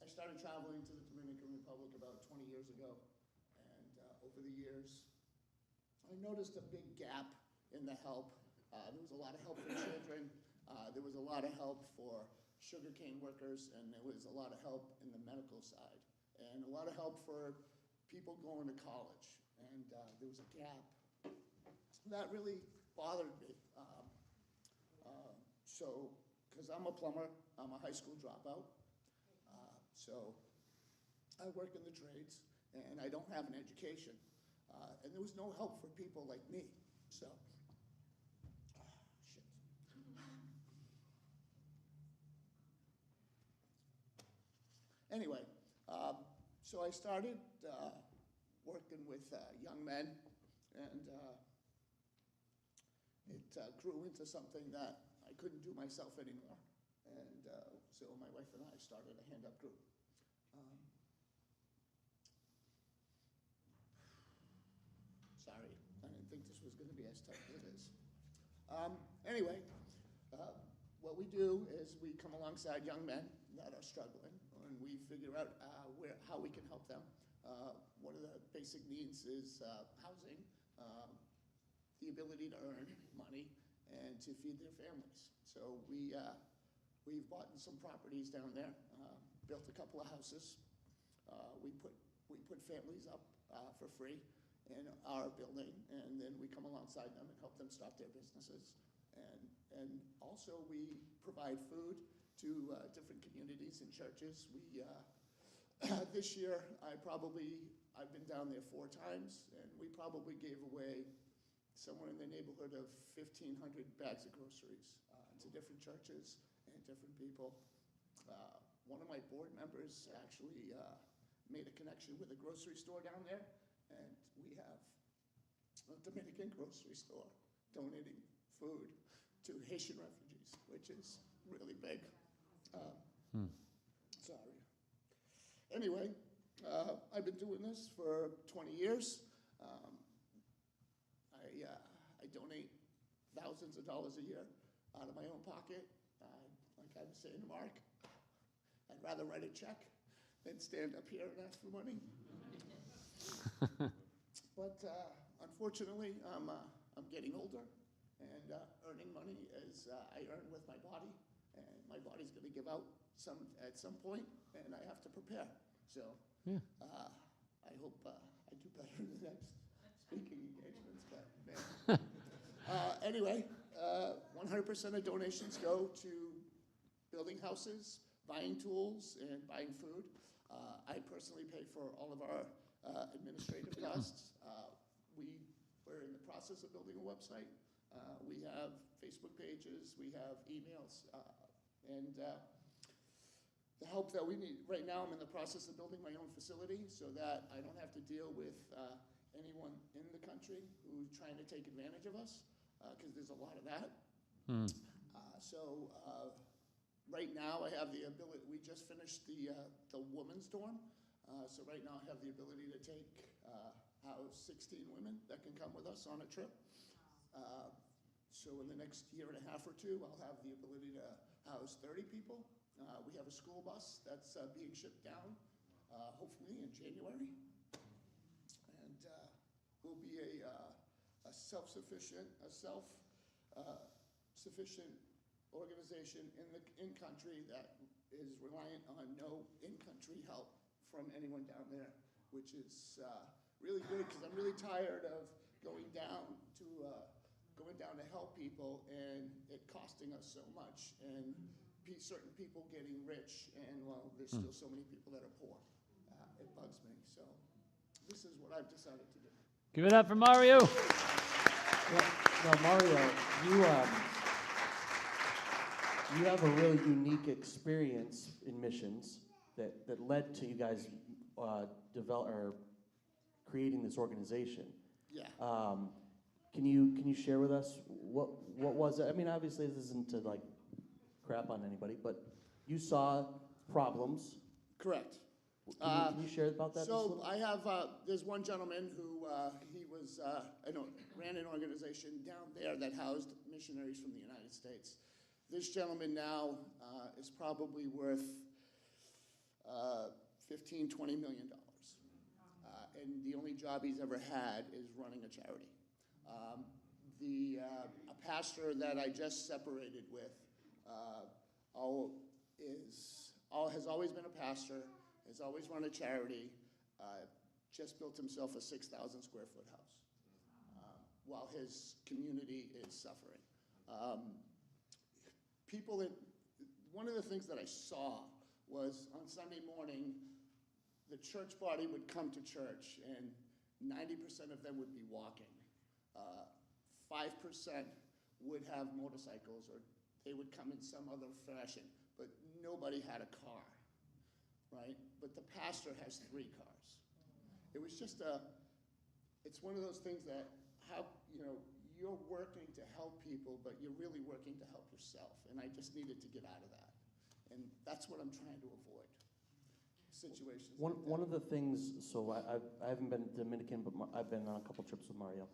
I started traveling to the Dominican Republic about 20 years ago, and over the years, I noticed a big gap in the help. There was a lot of help for children, there was a lot of help for sugarcane workers, and there was a lot of help in the medical side, and a lot of help for people going to college, and there was a gap. That really bothered me. Because I'm a plumber, I'm a high school dropout. So I work in the trades, and I don't have an education. And there was no help for people like me. So, shit. Anyway, so I started working with young men, and it grew into something that I couldn't do myself anymore. And so my wife and I started a Hand Up Group. Sorry, I didn't think this was going to be as tough as it is. Anyway, what we do is we come alongside young men that are struggling, and we figure out how we can help them. One of the basic needs is housing, the ability to earn money, and to feed their families. So we've bought some properties down there, built a couple of houses. We put families up for free in our building, and then alongside them and help them start their businesses. And also we provide food to different communities and churches. We this year I've been down there 4 times, and we probably gave away somewhere in the neighborhood of 1,500 bags of groceries to different churches and different people. One of my board members actually made a connection with a grocery store down there, and we have a Dominican grocery store donating food to Haitian refugees, which is really big. Sorry. Anyway, I've been doing this for 20 years. I donate thousands of dollars a year out of my own pocket. Like I was saying to Mark, I'd rather write a check than stand up here and ask for money. But unfortunately, I'm getting older, and earning money is I earn with my body, and my body's going to give out at some point, and I have to prepare. So I hope I do better in the next speaking engagements. But man. Anyway, 100% of donations go to building houses, buying tools, and buying food. I personally pay for all of our administrative costs. We're in the process of building a website. We have Facebook pages, we have emails, and the help that we need. Right now I'm in the process of building my own facility so that I don't have to deal with anyone in the country who's trying to take advantage of us, because there's a lot of that. So right now I have the ability, we just finished the women's dorm, so right now I have the ability to house 16 women that can come with us on a trip. So in the next year and a half or 2, I'll have the ability to house 30 people. We have a school bus that's being shipped down, hopefully in January. And we'll be a self-sufficient organization in country that is reliant on no in-country help from anyone down there, which is really good, because I'm really tired of going down to help people and it costing us so much, and certain people getting rich, and well, there's still so many people that are poor. It bugs me. So this is what I've decided to do. Give it up for Mario. Now, Mario, you have a really unique experience in missions that led to you guys creating this organization. Yeah. Can you share with us what was it? I mean, obviously this isn't to like crap on anybody, but you saw problems. Correct. Can you share about that? So I have, there's one gentleman who ran an organization down there that housed missionaries from the United States. This gentleman now is probably worth $15, $20 million. And the only job he's ever had is running a charity. A pastor that I just separated with has always been a pastor, has always run a charity, just built himself a 6,000 square foot house while his community is suffering. One of the things that I saw was on Sunday morning, the church body would come to church and 90% of them would be walking. 5% would have motorcycles, or they would come in some other fashion, but nobody had a car, right? But the pastor has 3 cars. It was just it's one of those things that you're working to help people, but you're really working to help yourself. And I just needed to get out of that. And that's what I'm trying to avoid. Situations like that. One of the things, so I haven't been Dominican, but I've been on a couple trips with Mario.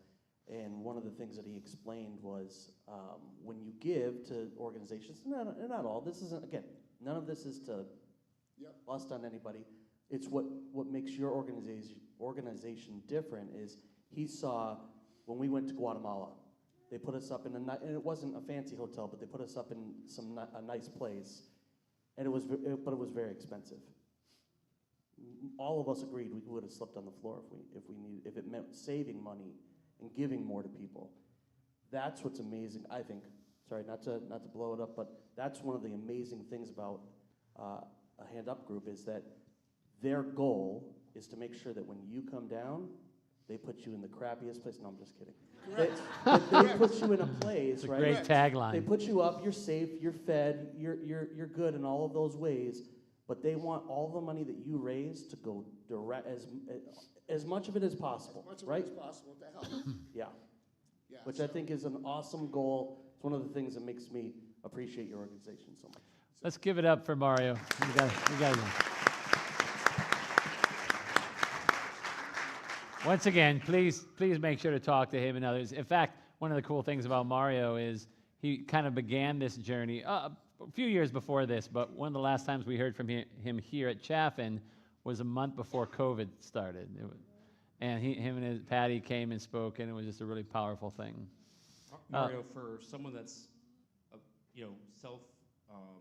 And one of the things that he explained was when you give to organizations, not all, this isn't, again, none of this is to bust on anybody. It's what makes your organization different is he saw when we went to Guatemala, they put us up in and it wasn't a fancy hotel, but they put us up in a nice place, and but it was very expensive. All of us agreed we would have slept on the floor if it meant saving money and giving more to people. That's what's amazing, I think. Sorry, not to blow it up, but that's one of the amazing things about a Hand Up group is that their goal is to make sure that when you come down, they put you in the crappiest place. No, I'm just kidding. They put you in a place, It's a right? great tagline. They put you up. You're safe. You're fed. You're good in all of those ways. But they want all the money that you raise to go direct as much of it as possible, As much of right? it as possible to help. Yeah. Yeah, Which so- I think is an awesome goal. It's one of the things that makes me appreciate your organization so much. Let's give it up for Mario. You got it. Once again, please make sure to talk to him and others. In fact, one of the cool things about Mario is he kind of began this journey a few years before this, but one of the last times we heard from him here at Chaffin was a month before COVID started. And him and his Patty came and spoke, and it was just a really powerful thing. Mario, for someone that's,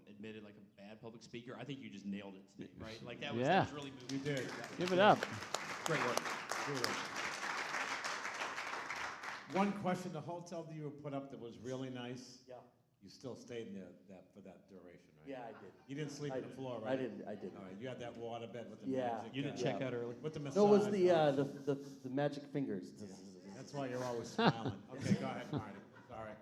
admitted like a bad public speaker, I think you just nailed it today, right? Like that was really moving. You did. Give it up. Great work. One question: the hotel that you put up that was really nice. Yeah. You still stayed in there for that duration, right? Yeah, I did. You didn't sleep on the floor, right? I did. All right. You had that water bed with the Yeah. magic. You didn't check out early. With the massage. No, it was the magic fingers. That's why you're always smiling. Okay, go ahead, Marty. Sorry.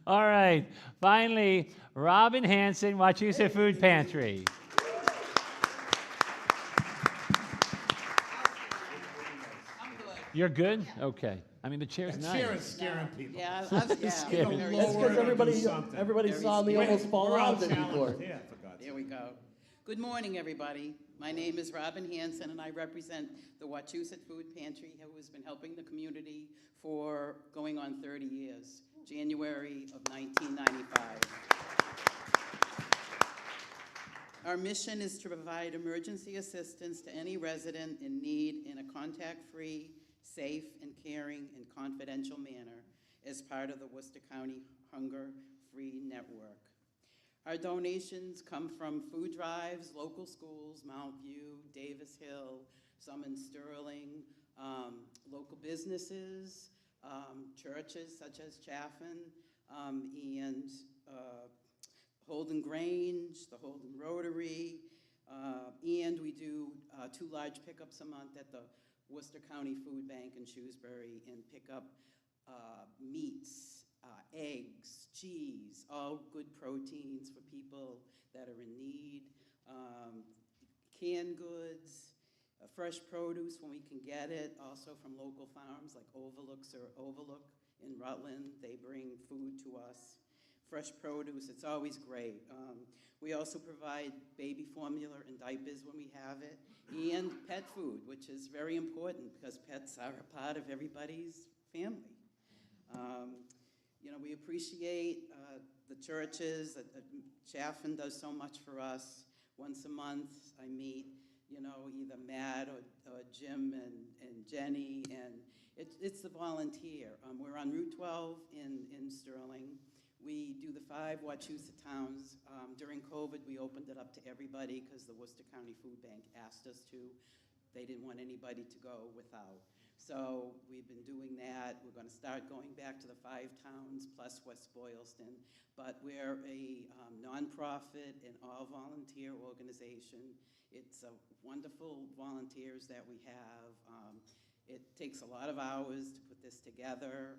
All right. Finally, Robin Hanson, Wachusett Food Pantry. You're good? Okay. I mean, the chair's That nice. chair is scaring people. Yeah, Scary. very That's because everybody saw me almost fall We're all out of it before. challenged here, for God's There we go. Good morning, everybody. My name is Robin Hanson, and I represent the Wachusett Food Pantry, who has been helping the community for going on 30 years, January of 1995. Our mission is to provide emergency assistance to any resident in need in a contact-free, safe, and caring and confidential manner as part of the Worcester County Hunger-Free Network. Our donations come from food drives, local schools, Mount View, Davis Hill, some in Sterling, local businesses, churches such as Chaffin, and Holden Grange, the Holden Rotary, and we do 2 large pickups a month at the Worcester County Food Bank in Shrewsbury and pick up meats, eggs, cheese, all good proteins for people that are in need, canned goods, fresh produce when we can get it, also from local farms like Overlook in Rutland. They bring food to us. Fresh produce, it's always great. We also provide baby formula and diapers when we have it, and pet food, which is very important because pets are a part of everybody's family. We appreciate the churches. Chaffin does so much for us. Once a month, I meet, either Matt or Jim and Jenny, and it's the volunteer. We're on Route 12 in Sterling. We do the 5 Wachusett towns. During COVID, we opened it up to everybody because the Worcester County Food Bank asked us to. They didn't want anybody to go without. So we've been doing that. We're going to start going back to the 5 towns plus West Boylston. But we're a nonprofit and all-volunteer organization. It's wonderful volunteers that we have. It takes a lot of hours to put this together.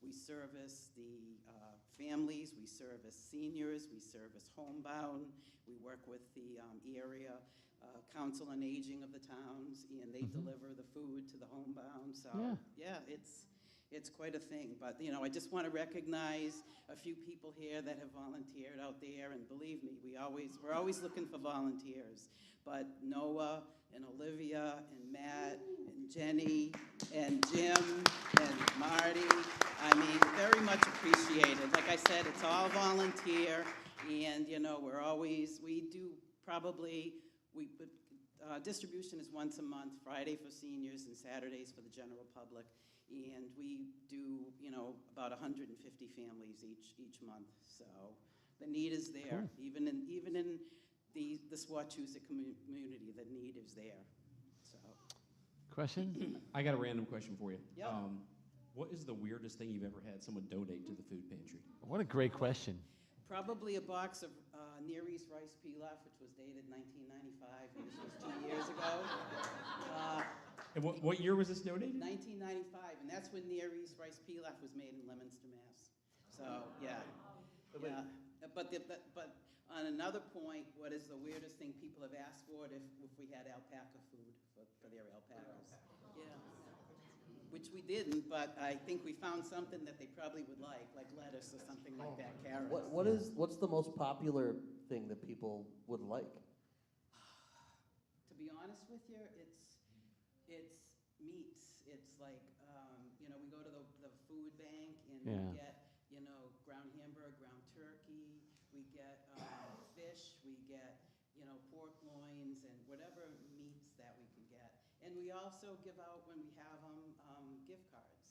We service the families, we service seniors, we service homebound. We work with the area council on aging of the towns, and they deliver the food to the homebound. So yeah, it's quite a thing. But I just want to recognize a few people here that have volunteered out there, and believe me, we're always looking for volunteers. But Noah and Olivia and Matt and Jenny and Jim and Marty, I mean, very much appreciated. Like I said, it's all volunteer, and distribution is once a month, Friday for seniors and Saturdays for the general public, and we do about 150 families each month. So the need is there, cool. even in this Wachusett community, the need is there. So question? I got a random question for you. Yep. What is the weirdest thing you've ever had someone donate to the food pantry? What a great question. Probably a box of Near East rice pilaf, which was dated 1995, and this was 2 years ago. And what year was this donated? 1995, and that's when Near East rice pilaf was made in Leominster, Mass. So yeah, yeah. But on another point, what is the weirdest thing people have asked for if we had alpaca food for their alpacas? Yeah. Which we didn't, but I think we found something that they probably would like lettuce or something like that, carrots. What's the most popular thing that people would like? To be honest with you, it's meats. It's like, we go to the food bank and we get, ground hamburger, ground turkey. We get fish. We get, pork loins and whatever meats that we can get. And we also give out, when we have them, gift cards.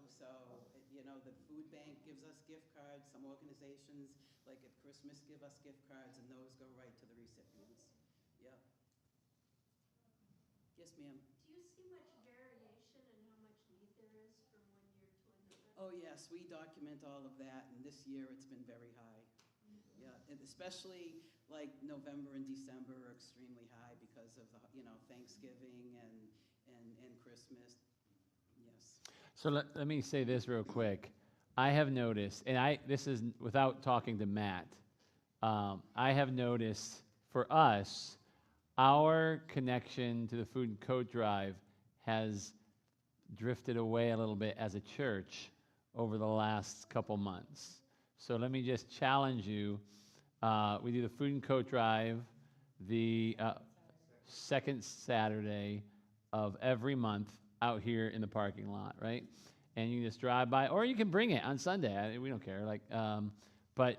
So, the food bank gives us gift cards. Some organizations, like at Christmas, give us gift cards, and those go right to the recipients. Yep. Yes, ma'am. Do you see much variation in how much need there is from one year to another? Oh, yes, we document all of that, and this year it's been very high. Yeah, and especially like November and December are extremely high because of Thanksgiving and Christmas. Yes. So let me say this real quick. I have noticed, and this is without talking to Matt, I have noticed for us, our connection to the Food and Coat Drive has drifted away a little bit as a church over the last couple months. So let me just challenge you. We do the Food and Coat Drive the second Saturday of every month out here in the parking lot, right? And you can just drive by, or you can bring it on Sunday. We don't care. But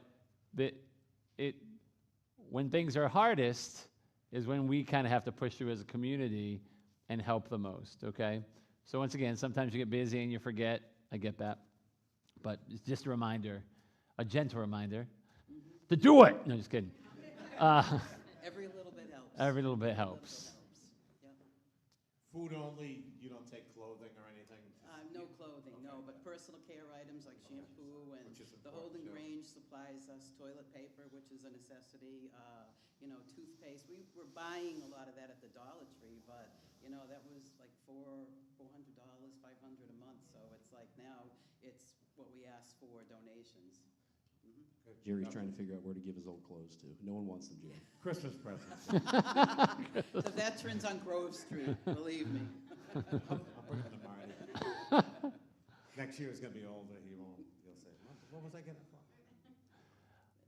when things are hardest is when we kind of have to push through as a community and help the most, okay? So once again, sometimes you get busy and you forget. I get that. But it's just a reminder, a gentle reminder, to do it. No, just kidding. Every little bit helps. Every little bit helps. Yep. Food only, you don't take clothing or anything? No clothing, no, but personal care items like shampoo and the Holden Grange supplies us toilet paper, which is a necessity, toothpaste. We were buying a lot of that at the Dollar Tree, but, that was like $400, $500 a month. So it's like now it's what we ask for, donations. Jerry's trying to figure out where to give his old clothes to. No one wants them, Jerry. Christmas presents. The veterans on Grove Street, believe me. I'll bring him to Marty. Next year he's going to be older. He'll say, what was I getting for?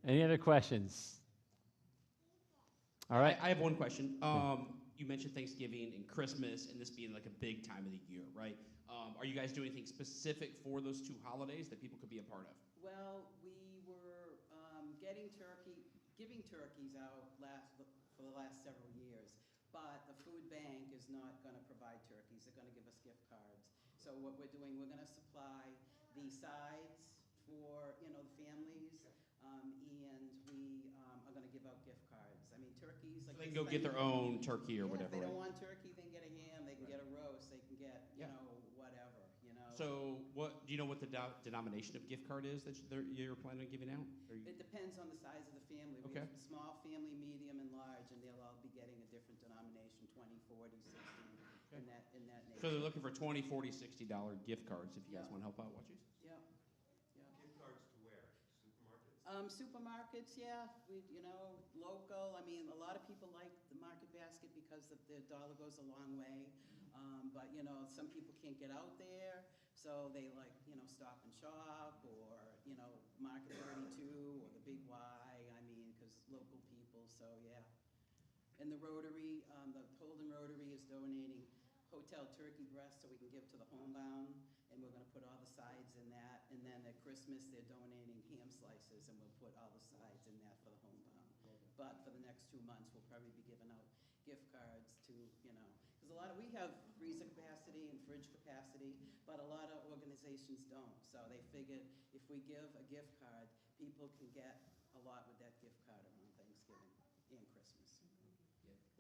Any other questions? All right. I have one question. You mentioned Thanksgiving and Christmas and this being like a big time of the year, right? Are you guys doing anything specific for those two holidays that people could be a part of? Well, we were giving turkeys out for the last several years, but the food bank is not going to provide turkeys. They're going to give us gift cards. So what we're doing, we're going to supply the sides for the families, and we are going to give out gift cards. I mean, turkeys. So they can go get their own turkey or whatever. If they don't right? want turkey, they can get a ham. They can get a roast. They can get whatever. So do you know what the denomination of gift card is that you're planning on giving out? It depends on the size of the family. Okay. We have small family, medium, and large, and they'll all be getting a different denomination, 20, 40, 60, in that nature. So they're looking for $20, $40, $60 gift cards if you guys want to help out, watch you. Yeah. Gift cards to where? Supermarkets? Supermarkets, yeah. Local. I mean, a lot of people like the market basket because the dollar goes a long way. But some people can't get out there, so they like Stop and Shop or Market 32 or the Big Y. I mean, because local people. So yeah. And the Rotary, the Holden Rotary is donating hotel turkey breast so we can give to the homebound, and we're going to put all the sides in that. And then at Christmas they're donating ham slices, and we'll put all the sides in that for the homebound. But for the next 2 months we'll probably be giving out gift cards to because we have freezer capacity and fridge capacity, but a lot of organizations don't. So they figured if we give a gift card, people can get a lot with that gift card around Thanksgiving and Christmas.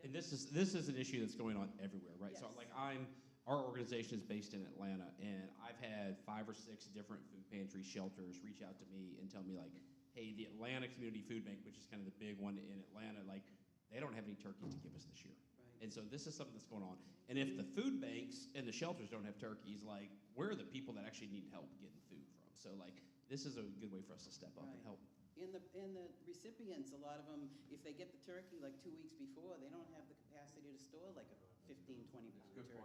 And this is an issue that's going on everywhere, right? Yes. So like I'm our organization is based in Atlanta, and I've had 5 or 6 different food pantry shelters reach out to me and tell me, like, hey, the Atlanta Community Food Bank, which is kind of the big one in Atlanta, like, they don't have any turkeys to give us this year. Right. And so this is something that's going on. And if the food banks and the shelters don't have turkeys, like, we're the people that actually need help getting food from. So, like, this is a good way for us to step up and help. And the recipients, a lot of them, if they get the turkey like 2 weeks before, they don't have the capacity to store like a 15, 20 pound turkey.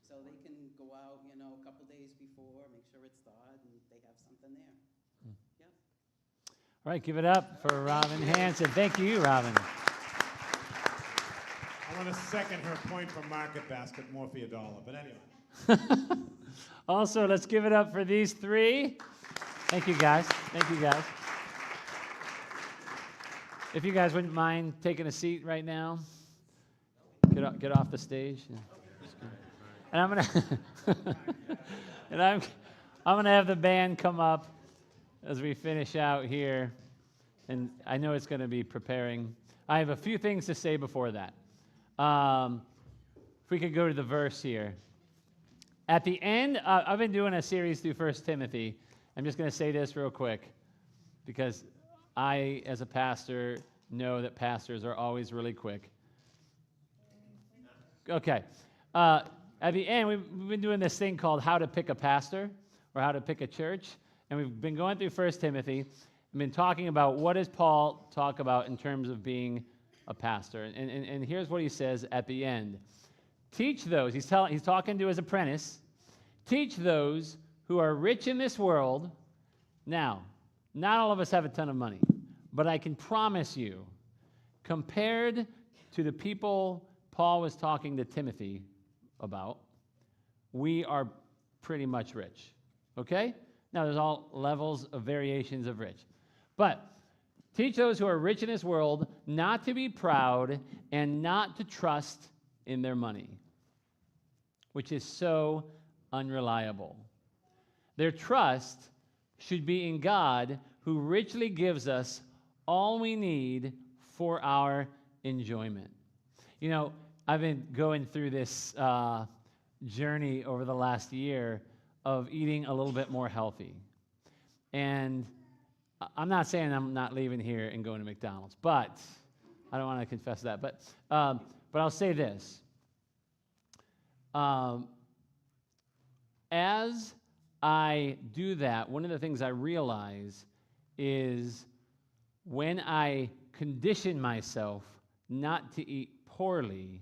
So they can go out, you know, a couple days before, make sure it's thawed, and they have something there. Yep. All right, give it up for Robin Hanson. Thank you, Robin. I want to second her point for Market Basket, more for your dollar. But anyway. Also, let's give it up for these 3. Thank you, guys. Thank you, guys. If you guys wouldn't mind taking a seat right now, get off the stage. And I'm gonna have the band come up as we finish out here, and I know it's gonna be preparing. I have a few things to say before that. If we could go to the verse here. At the end, I've been doing a series through 1 Timothy. I'm just gonna say this real quick, because I, as a pastor, know that pastors are always really quick. Okay. At the end, we've been doing this thing called How to Pick a Pastor, or How to Pick a Church, and we've been going through 1 Timothy. We've been talking about what does Paul talk about in terms of being a pastor. And here's what he says at the end. Teach those, he's talking to his apprentice, teach those who are rich in this world. Now, not all of us have a ton of money, but I can promise you, compared to the people Paul was talking to Timothy about, we are pretty much rich, okay? Now, there's all levels of variations of rich. But teach those who are rich in this world not to be proud and not to trust in their money, which is so unreliable. Their trust should be in God, who richly gives us all we need for our enjoyment. You know, I've been going through this journey over the last year of eating a little bit more healthy. And I'm not saying I'm not leaving here and going to McDonald's, but I don't want to confess that. But I'll say this. As I do that, one of the things I realize is when I condition myself not to eat poorly,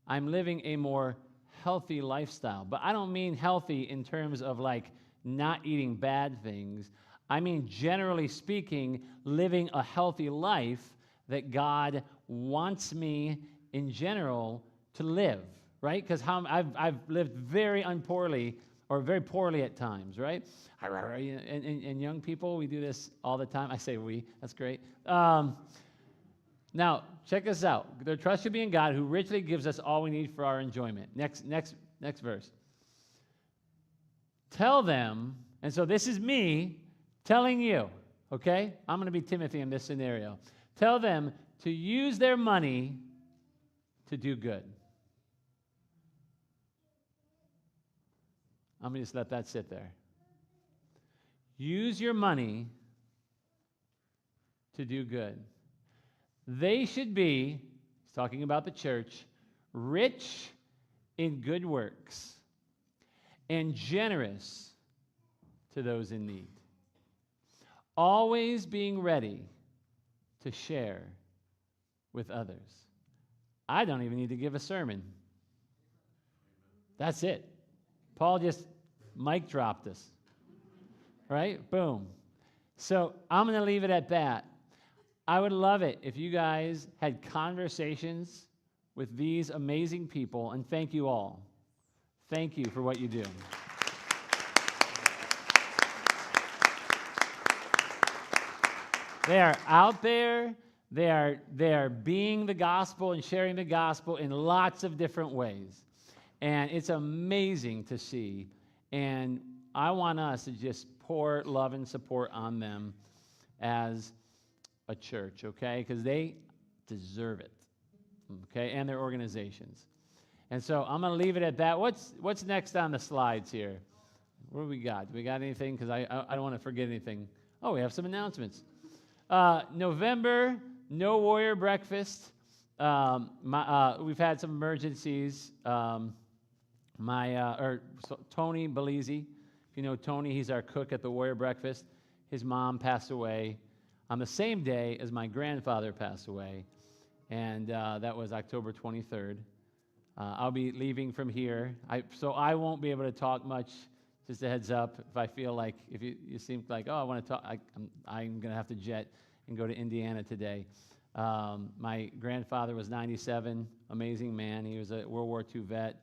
I'm living a more healthy lifestyle. But I don't mean healthy in terms of like not eating bad things. I mean, generally speaking, living a healthy life that God wants me in general to live, right? Because I've lived very unpoorly, or very poorly at times, right? And young people, we do this all the time. I say we, that's great. Now, check this out. Their trust should be in God, who richly gives us all we need for our enjoyment. Next verse. Tell them, and so this is me telling you, okay? I'm going to be Timothy in this scenario. Tell them to use their money to do good. I'm going to just let that sit there. Use your money to do good. They should be, he's talking about the church, rich in good works and generous to those in need. Always being ready to share with others. I don't even need to give a sermon. That's it. Paul just mic dropped us. Right? Boom. So I'm going to leave it at that. I would love it if you guys had conversations with these amazing people, and thank you all. Thank you for what you do. They are out there. They are being the gospel and sharing the gospel in lots of different ways. And it's amazing to see. And I want us to just pour love and support on them as a church, okay? Because they deserve it, okay? And their organizations. And so I'm going to leave it at that. What's next on the slides here? What do we got? Do we got anything? Because I don't want to forget anything. Oh, we have some announcements. November, No Warrior Breakfast. We've had some emergencies. Tony Belize, if you know Tony, he's our cook at the Warrior Breakfast. His mom passed away on the same day as my grandfather passed away, and that was October 23rd. I'll be leaving from here, so I won't be able to talk much. Just a heads up, if I feel like, if you seem like, oh, I want to talk, I'm going to have to jet and go to Indiana today. My grandfather was 97, amazing man. He was a World War II vet,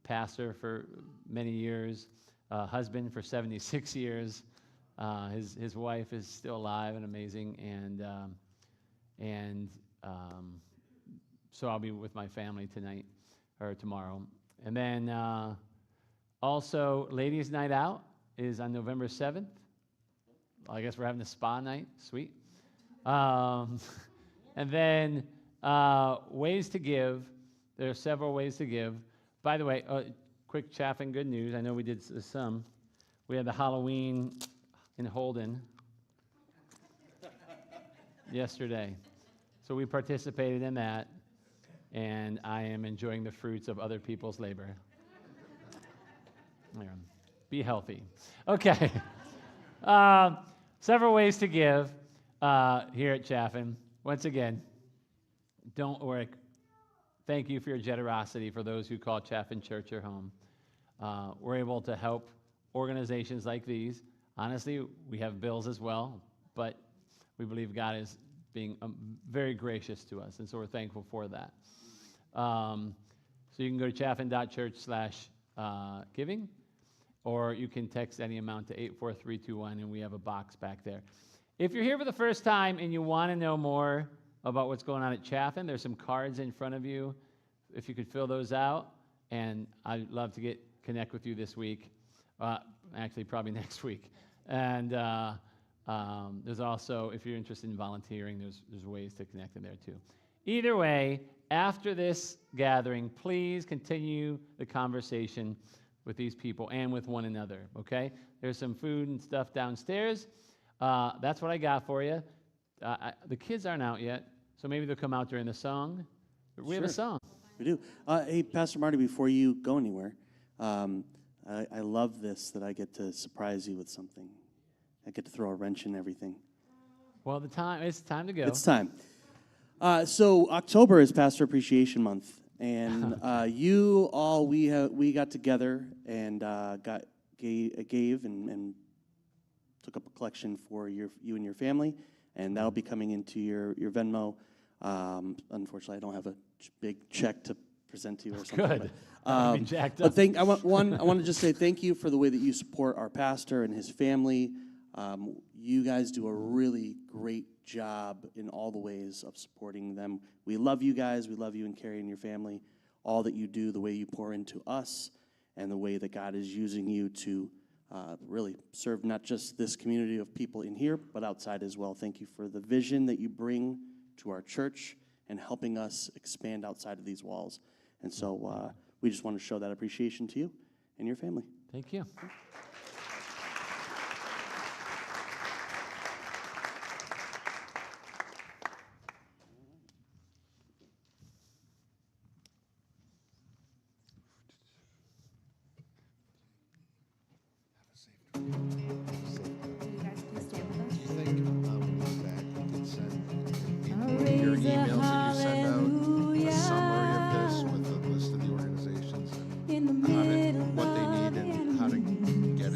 pastor for many years, husband for 76 years. His wife is still alive and amazing, and so I'll be with my family tonight or tomorrow. And then also, Ladies' Night Out is on November 7th. I guess we're having a spa night. Sweet. And then ways to give. There are several ways to give. By the way, quick Chaffin good news. I know we did some. We had the Halloween in Holden yesterday. So we participated in that, and I am enjoying the fruits of other people's labor. Be healthy. Okay. Several ways to give here at Chaffin. Once again, don't worry. Thank you for your generosity for those who call Chaffin Church their home. We're able to help organizations like these. Honestly, we have bills as well, but we believe God is being very gracious to us, and so we're thankful for that. So you can go to chaffin.church/giving, or you can text any amount to 84321, and we have a box back there. If you're here for the first time and you want to know more about what's going on at Chaffin, there's some cards in front of you. If you could fill those out, and I'd love to connect with you this week. Actually, probably next week. And there's also, if you're interested in volunteering, there's ways to connect in there too. Either way, after this gathering, please continue the conversation with these people and with one another, okay? There's some food and stuff downstairs. That's what I got for you. The kids aren't out yet, so maybe they'll come out during the song. We have a song. We do. Hey, Pastor Marty, before you go anywhere, I love this, that I get to surprise you with something. I get to throw a wrench in everything. Well, it's time to go. It's time. So October is Pastor Appreciation Month, and we got together and gave and took up a collection for you and your family, and that'll be coming into your Venmo. Unfortunately, I don't have a big check to present to you or something. Good. But jacked up. I want to just say thank you for the way that you support our pastor and his family. You guys do a really great job in all the ways of supporting them. We love you guys. We love you and Carrie and your family. All that you do, the way you pour into us, and the way that God is using you to really serve not just this community of people in here, but outside as well. Thank you for the vision that you bring to our church and helping us expand outside of these walls. And so we just want to show that appreciation to you and your family. Thank you. Your emails that you send out a summary of this with a list of the organizations and what they need and how to get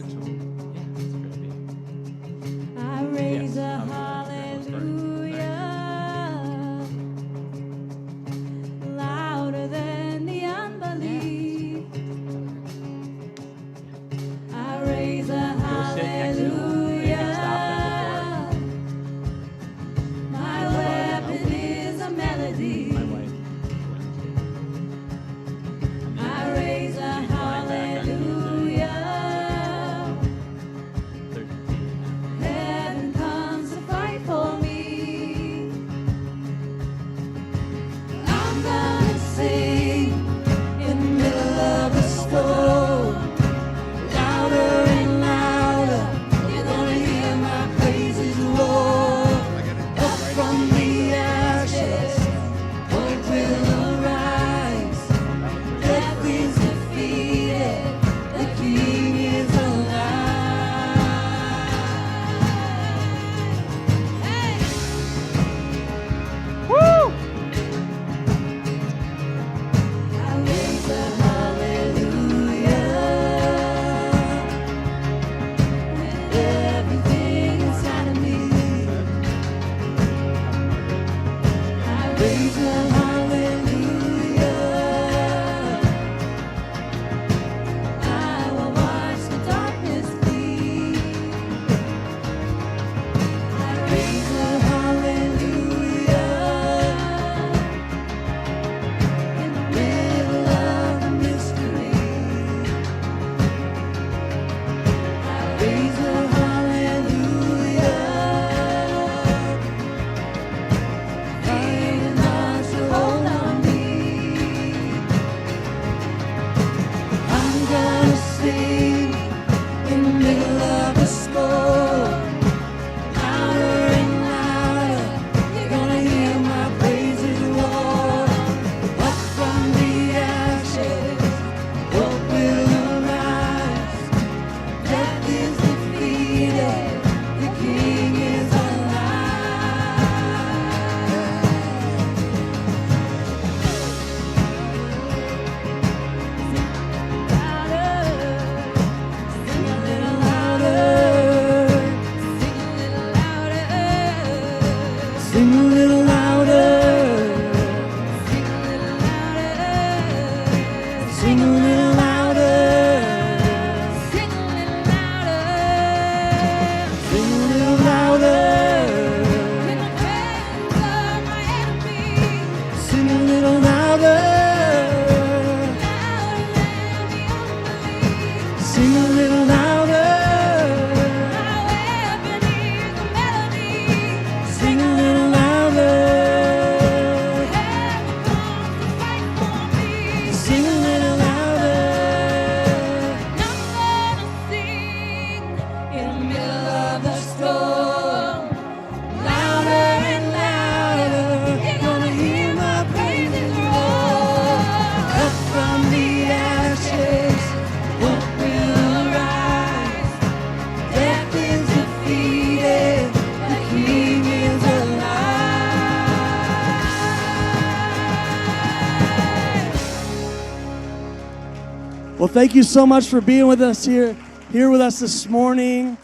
Well, thank you so much for being with us here with us this morning.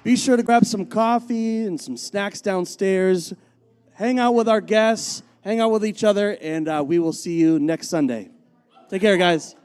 Be sure to grab some coffee and some snacks downstairs. Hang out with our guests, hang out with each other, and we will see you next Sunday. Take care, guys.